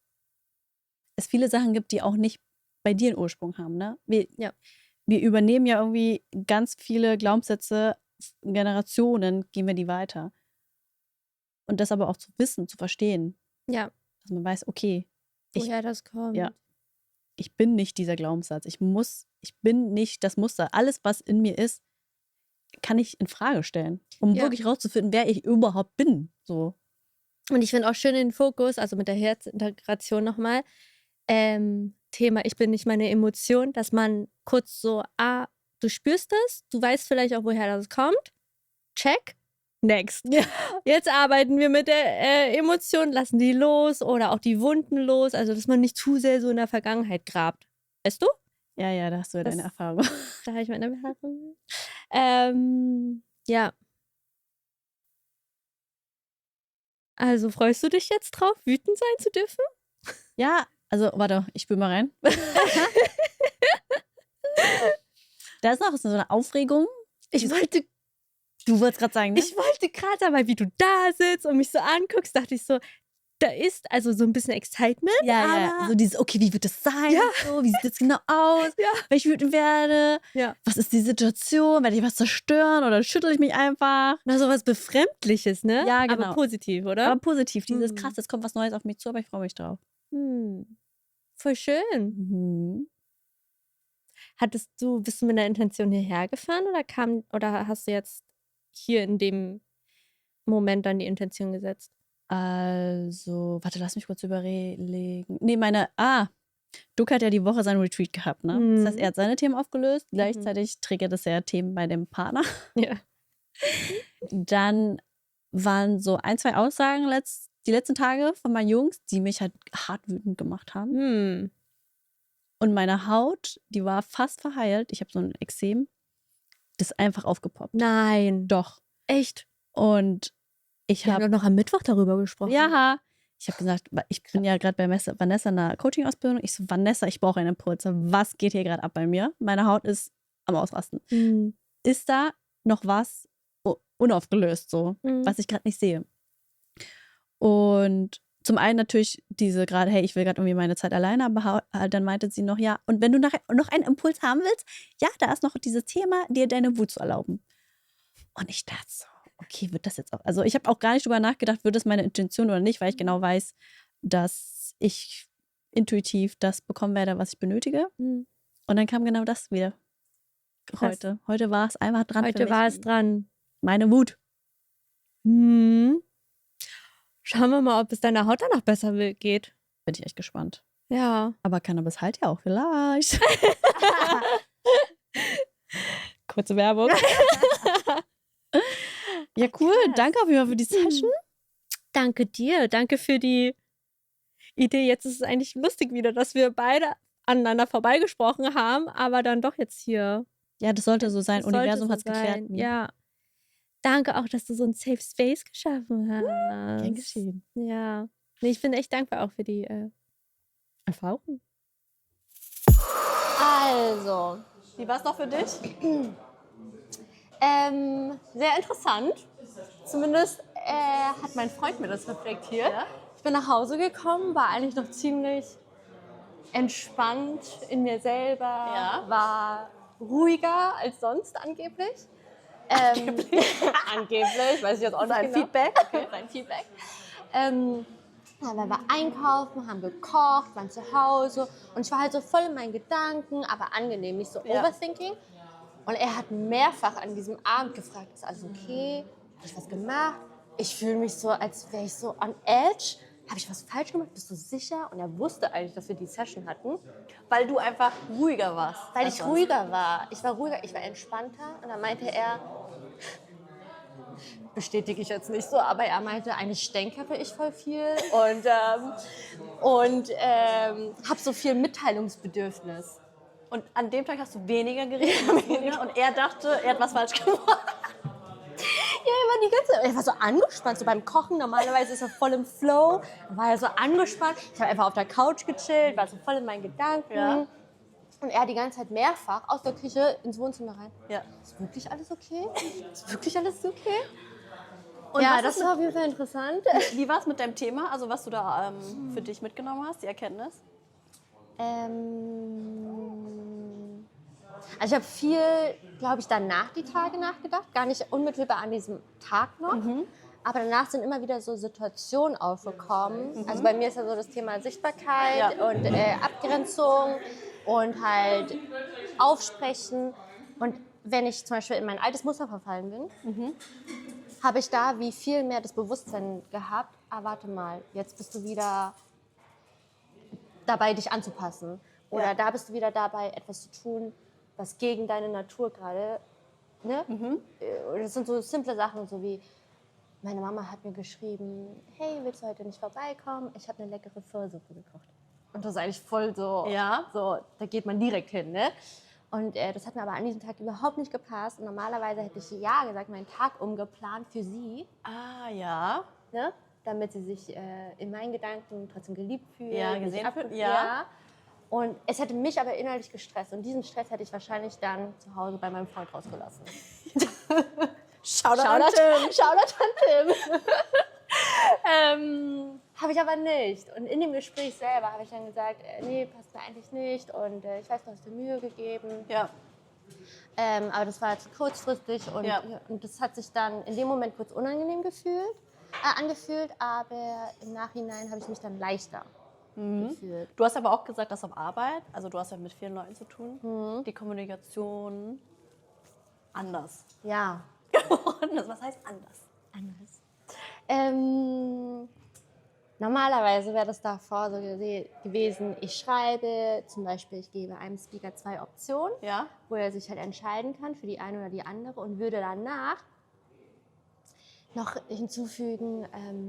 es viele Sachen gibt, die auch nicht bei dir einen Ursprung haben, ne? Wir übernehmen ja irgendwie ganz viele Glaubenssätze, Generationen geben wir die weiter. Und das aber auch zu wissen, zu verstehen. Ja. Dass man weiß, okay. Woher das kommt. Ja. Ich bin nicht dieser Glaubenssatz. Ich bin nicht das Muster. Alles, was in mir ist, kann ich in Frage stellen, um wirklich rauszufinden, wer ich überhaupt bin. So. Und ich finde auch schön den Fokus, also mit der Herzintegration nochmal, Thema, ich bin nicht meine Emotion, dass man kurz so, du spürst es, du weißt vielleicht auch, woher das kommt. Check. Next. Ja. Jetzt arbeiten wir mit der Emotion, lassen die los oder auch die Wunden los. Also, dass man nicht zu sehr so in der Vergangenheit grabt. Weißt du? Ja, da hast du ja deine Erfahrung. Da habe ich meine Erfahrung. Ja. Also, freust du dich jetzt drauf, wütend sein zu dürfen? Ja, also, warte, ich spüre mal rein. Da ist noch so eine Aufregung. Du wolltest gerade sagen, ne? Ich wollte gerade sagen, weil wie du da sitzt und mich so anguckst, dachte ich so, da ist also so ein bisschen Excitement. Ja. So dieses, okay, wie wird das sein? Ja. So, wie sieht das genau aus? Ja. Wenn ich wütend werde? Ja. Was ist die Situation? Werde ich was zerstören oder schüttel ich mich einfach? Na, so was Befremdliches, ne? Ja, genau. Aber positiv, oder? Aber positiv. Dieses krass, jetzt kommt was Neues auf mich zu, aber ich freue mich drauf. Voll schön. Bist du mit einer Intention hierher gefahren oder hast du jetzt hier in dem Moment dann die Intention gesetzt? Also, warte, lass mich kurz überlegen. Nee, Duke hat ja die Woche seinen Retreat gehabt, ne? Das heißt, er hat seine Themen aufgelöst. Gleichzeitig triggert es ja Themen bei dem Partner. Ja. Dann waren so 1, 2 Aussagen die letzten Tage von meinen Jungs, die mich halt hart wütend gemacht haben. Hm. Und meine Haut, die war fast verheilt. Ich habe so ein Ekzem. Das ist einfach aufgepoppt. Nein. Doch. Echt? Und ich Wir haben habe, doch noch am Mittwoch darüber gesprochen. ja, ich habe gesagt, ich bin ja gerade bei Vanessa in einer Coaching-Ausbildung. Ich so, Vanessa, ich brauche einen Impuls. Was geht hier gerade ab bei mir? Meine Haut ist am Ausrasten. Hm. Ist da noch was unaufgelöst, so, was ich gerade nicht sehe? Und zum einen natürlich diese gerade, hey, ich will gerade irgendwie meine Zeit alleine, aber dann meinte sie noch, ja, und wenn du nachher noch einen Impuls haben willst, ja, da ist noch dieses Thema, dir deine Wut zu erlauben. Und ich dachte so, okay, wird das jetzt auch, also ich habe auch gar nicht drüber nachgedacht, wird das meine Intention oder nicht, weil ich genau weiß, dass ich intuitiv das bekommen werde, was ich benötige. Und dann kam genau das wieder. Krass. Heute war es einfach dran. Heute war es dran. Meine Wut. Schauen wir mal, ob es deiner Haut danach besser geht. Bin ich echt gespannt. Ja. Aber Cannabis halt ja auch vielleicht. Kurze Werbung. Ja, cool. Krass. Danke auf jeden Fall für die Session. Danke dir. Danke für die Idee. Jetzt ist es eigentlich lustig wieder, dass wir beide aneinander vorbeigesprochen haben, aber dann doch jetzt hier. Ja, das sollte so sein. Das sollte Universum so hat es geklärt. sein. Ja. Danke auch, dass du so einen Safe Space geschaffen hast. Gern geschehen. Ja. Nee, ich bin echt dankbar auch für die Erfahrung. Also, Wie war es noch für dich? sehr interessant. Zumindest hat mein Freund mir das reflektiert. Ja? Ich bin nach Hause gekommen, war eigentlich noch ziemlich entspannt in mir selber, war ruhiger als sonst angeblich. Angeblich, weiß ich jetzt auch nicht genau. Feedback. Okay. Sein Feedback. Dann waren wir einkaufen, haben gekocht, waren zu Hause und ich war halt so voll in meinen Gedanken, aber angenehm, nicht so Overthinking. Und er hat mehrfach an diesem Abend gefragt, ist alles okay? Habe ich was gemacht? Ich fühle mich so, als wäre ich so on edge. Habe ich was falsch gemacht? Bist du sicher? Und er wusste eigentlich, dass wir die Session hatten. Weil du einfach ruhiger warst. Weil ich ruhiger war. Ich war ruhiger, ich war entspannter. Und dann meinte er, bestätige ich jetzt nicht so, aber er meinte, eigentlich stänkere ich voll viel und habe so viel Mitteilungsbedürfnis. Und an dem Tag hast du weniger geredet und er dachte, er hat was falsch gemacht. Ja, er war so angespannt, so beim Kochen. Normalerweise ist er voll im Flow. Dann war er so angespannt. Ich habe einfach auf der Couch gechillt, war so voll in meinen Gedanken. Ja. Und er die ganze Zeit mehrfach aus der Küche ins Wohnzimmer rein. Ja. Ist wirklich alles okay? Ist wirklich alles okay? Und ja, was das ist war auf jeden Fall interessant. Wie war es mit deinem Thema? Also was du da für dich mitgenommen hast, die Erkenntnis? Also ich habe viel, glaube ich, danach die Tage nachgedacht. Gar nicht unmittelbar an diesem Tag noch. Aber danach sind immer wieder so Situationen aufgekommen. Also bei mir ist ja so das Thema Sichtbarkeit und Abgrenzung und halt Aufsprechen. Und wenn ich zum Beispiel in mein altes Muster verfallen bin, habe ich da wie viel mehr das Bewusstsein gehabt, warte mal, jetzt bist du wieder dabei, dich anzupassen. Oder da bist du wieder dabei, etwas zu tun, was gegen deine Natur gerade, ne? Das sind so simple Sachen, so wie, meine Mama hat mir geschrieben, hey, willst du heute nicht vorbeikommen? Ich habe eine leckere Pfirsuppe gekocht. Und das ist eigentlich voll so, so, da geht man direkt hin, ne? Und das hat mir aber an diesem Tag überhaupt nicht gepasst. Und normalerweise hätte ich ja gesagt, meinen Tag umgeplant für sie. Ah, ja. Ne? Damit sie sich in meinen Gedanken trotzdem geliebt fühlt. Ja, gesehen fühlt, ja. Und es hätte mich aber innerlich gestresst. Und diesen Stress hätte ich wahrscheinlich dann zu Hause bei meinem Freund rausgelassen. Shoutout an Tim. Shoutout an Tim. Habe ich aber nicht. Und in dem Gespräch selber habe ich dann gesagt, nee, passt mir eigentlich nicht. Und ich weiß, du hast dir Mühe gegeben. Ja. Aber das war jetzt kurzfristig. Und das hat sich dann in dem Moment kurz unangenehm angefühlt. Aber im Nachhinein habe ich mich dann leichter gefühlt. Du hast aber auch gesagt, dass auf Arbeit, also du hast ja mit vielen Leuten zu tun, die Kommunikation anders. Ja. Was heißt anders? Anders. Normalerweise wäre das davor so gewesen, ich schreibe, zum Beispiel, ich gebe einem Speaker 2 Optionen, Ja. wo er sich halt entscheiden kann für die eine oder die andere und würde danach noch hinzufügen,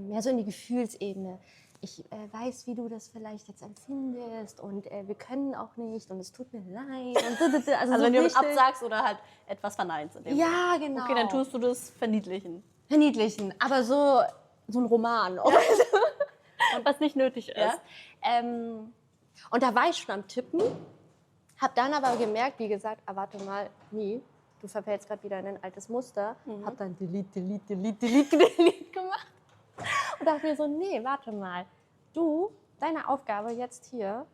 mehr so in die Gefühlsebene. Ich weiß, wie du das vielleicht jetzt empfindest und wir können auch nicht und es tut mir leid. Und Also so wenn du richtig absagst oder halt etwas verneinst. In dem Fall. Ja, genau. Okay, dann tust du das verniedlichen. Verniedlichen, aber so ein Roman, oder so, was nicht nötig ist. Ja. Und da war ich schon am Tippen, habe dann aber gemerkt, wie gesagt, warte mal, nie, du verfällst gerade wieder in ein altes Muster, habe dann Delete gemacht und dachte mir so, nee, warte mal, deine Aufgabe jetzt hier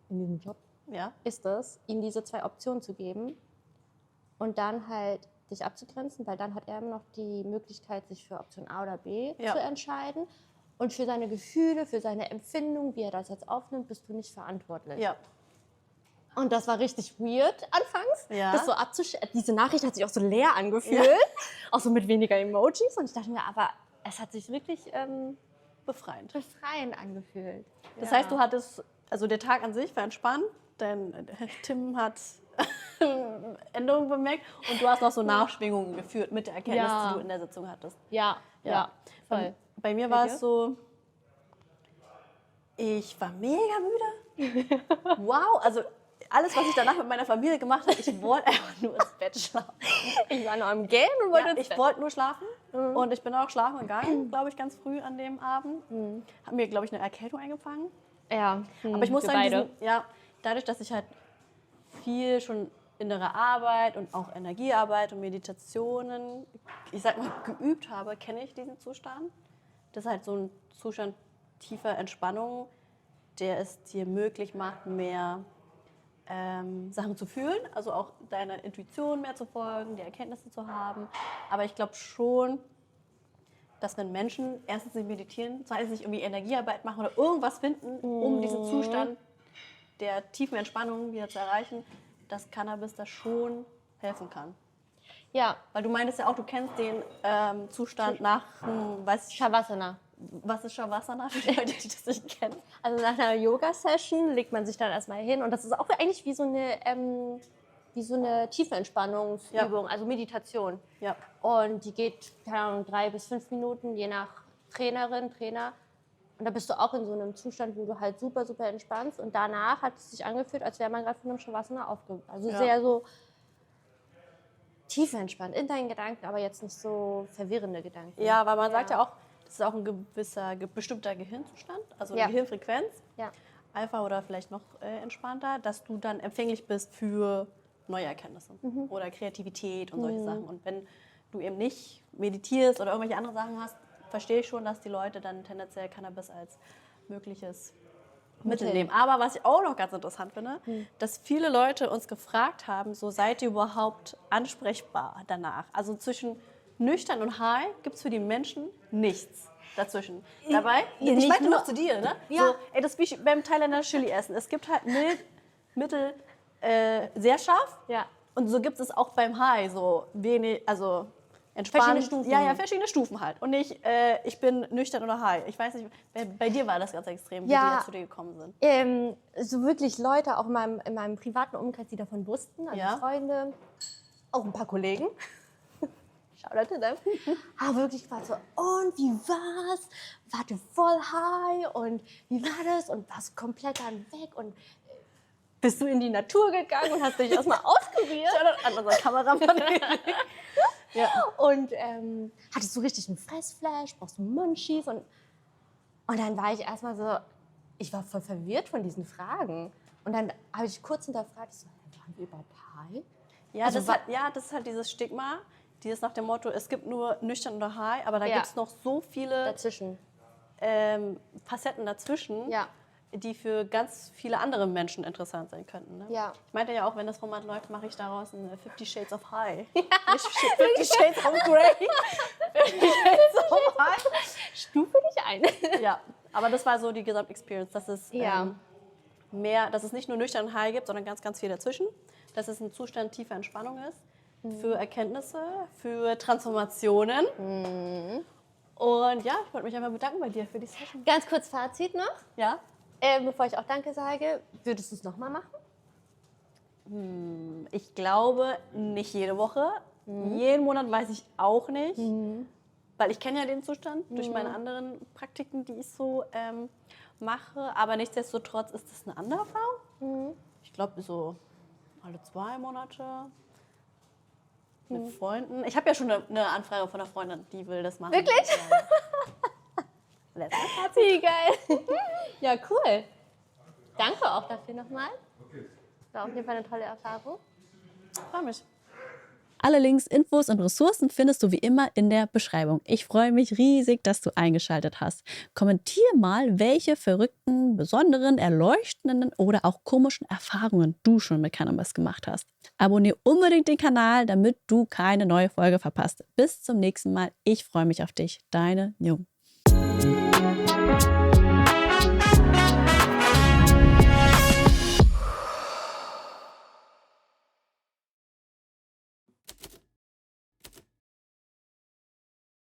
in diesem Job Ja. ist es, ihm diese 2 Optionen zu geben und dann halt dich abzugrenzen, weil dann hat er immer noch die Möglichkeit, sich für Option A oder B Ja. zu entscheiden. Und für seine Gefühle, für seine Empfindung, wie er das jetzt aufnimmt, bist du nicht verantwortlich. Ja. Und das war richtig weird anfangs, Ja. das so diese Nachricht hat sich auch so leer angefühlt, auch so mit weniger Emojis. Und ich dachte mir, aber es hat sich wirklich Befreiend. befreiend angefühlt. Das heißt, du hattest, also der Tag an sich war entspannt, denn Tim hat Änderungen bemerkt und du hast noch so Nachschwingungen geführt mit der Erkenntnis, Ja. die du in der Sitzung hattest. Ja, voll. Bei mir war es so, ich war mega müde. Wow, also alles, was ich danach mit meiner Familie gemacht habe, ich wollte einfach nur ins Bett schlafen. Ich war noch am Game und wollte Ja, ins ich Bett. wollte nur schlafen und ich bin auch schlafen gegangen, glaube ich, ganz früh an dem Abend. Habe mir, glaube ich, eine Erkältung eingefangen. Ja, Aber ich muss wir sagen, beide. dadurch, dass ich halt viel schon innere Arbeit und auch Energiearbeit und Meditationen, ich sag mal, geübt habe, kenne ich diesen Zustand. Das ist halt so ein Zustand tiefer Entspannung, der es dir möglich macht, mehr Sachen zu fühlen, also auch deiner Intuition mehr zu folgen, die Erkenntnisse zu haben. Aber ich glaube schon, dass wenn Menschen erstens nicht meditieren, zweitens nicht irgendwie Energiearbeit machen oder irgendwas finden, um diesen Zustand der tiefen Entspannung wieder zu erreichen, dass Cannabis da schon helfen kann. Ja, Weil du meintest ja auch, du kennst den Zustand nach, Shavasana. was ist Shavasana für die Leute, die das nicht kennen? Also nach einer Yoga-Session legt man sich dann erstmal hin und das ist auch eigentlich wie so eine tiefe Entspannungsübung, also Meditation. Ja. Und die geht, keine Ahnung, 3 bis 5 Minuten, je nach Trainerin, Trainer. Und da bist du auch in so einem Zustand, wo du halt super, super entspannst. Und danach hat es sich angefühlt, als wäre man gerade von einem Shavasana aufgewacht. Also sehr so tief entspannt in deinen Gedanken, aber jetzt nicht so verwirrende Gedanken. Ja, weil man sagt ja auch, das ist auch ein gewisser, bestimmter Gehirnzustand, also eine Gehirnfrequenz, Ja. Alpha oder vielleicht noch entspannter, dass du dann empfänglich bist für neue Erkenntnisse oder Kreativität und solche Sachen. Und wenn du eben nicht meditierst oder irgendwelche andere Sachen hast, verstehe ich schon, dass die Leute dann tendenziell Cannabis als mögliches Mittel nehmen. Aber was ich auch noch ganz interessant finde, dass viele Leute uns gefragt haben, so seid ihr überhaupt ansprechbar danach? Also zwischen nüchtern und high gibt es für die Menschen nichts dazwischen. Dabei, ich meinte noch zu dir, ne? Ja. So, ey, das ist wie beim Thailänder Chili essen. Es gibt halt mild, mittel, sehr scharf. Ja. Und so gibt es auch beim High so wenig, also entspannt. Verschiedene Stufen. Ja, verschiedene Stufen halt. Und nicht, ich bin nüchtern oder high. Ich weiß nicht, bei dir war das ganz extrem, wie die jetzt zu dir gekommen sind. So wirklich Leute, auch in meinem privaten Umkreis, die davon wussten, also Freunde, auch ein paar Kollegen. Shoutout to them. Aber wirklich war so, und wie war's? Wart ihr voll high? Und wie war das? Und warst komplett dann weg? Und bist du in die Natur gegangen und hast dich erstmal auskuriert? Shoutout an unseren Kameramann. Und hattest du richtig einen Fressflash? Brauchst du Munchies? Und dann war ich erstmal so, ich war voll verwirrt von diesen Fragen. Und dann habe ich kurz hinterfragt, ich so, waren wir überhaupt high? Ja, Also das ist halt dieses Stigma, dieses nach dem Motto, es gibt nur nüchtern oder high, aber da gibt es noch so viele dazwischen. Facetten dazwischen, Ja. die für ganz viele andere Menschen interessant sein könnten. Ne? Ja. Ich meinte ja auch, wenn das Format läuft, mache ich daraus ein 50 Shades of High. Nicht 50 Shades of Grey. 50 Shades of High. Stufe dich ein. Ja, aber das war so die Gesamtexperience, dass es Ja. dass es nicht nur nüchtern und high gibt, sondern ganz, ganz viel dazwischen. Dass es ein Zustand tiefer Entspannung ist, für Erkenntnisse, für Transformationen Und ja, ich wollte mich einfach bedanken bei dir für die Session. Ganz kurz Fazit noch, Ja? bevor ich auch Danke sage. Würdest du es nochmal machen? Ich glaube, nicht jede Woche. Jeden Monat weiß ich auch nicht. Weil ich kenne ja den Zustand durch meine anderen Praktiken, die ich so mache. Aber nichtsdestotrotz ist das eine andere Erfahrung. Ich glaube, so alle 2 Monate mit Freunden. Ich habe ja schon eine Anfrage von einer Freundin, die will das machen. Wirklich? Wie geil. Ja, cool. Danke auch dafür nochmal. War auf jeden Fall eine tolle Erfahrung. Freue mich. Alle Links, Infos und Ressourcen findest du wie immer in der Beschreibung. Ich freue mich riesig, dass du eingeschaltet hast. Kommentier mal, welche verrückten, besonderen, erleuchtenden oder auch komischen Erfahrungen du schon mit Cannabis gemacht hast. Abonniere unbedingt den Kanal, damit du keine neue Folge verpasst. Bis zum nächsten Mal. Ich freue mich auf dich. Deine Jung.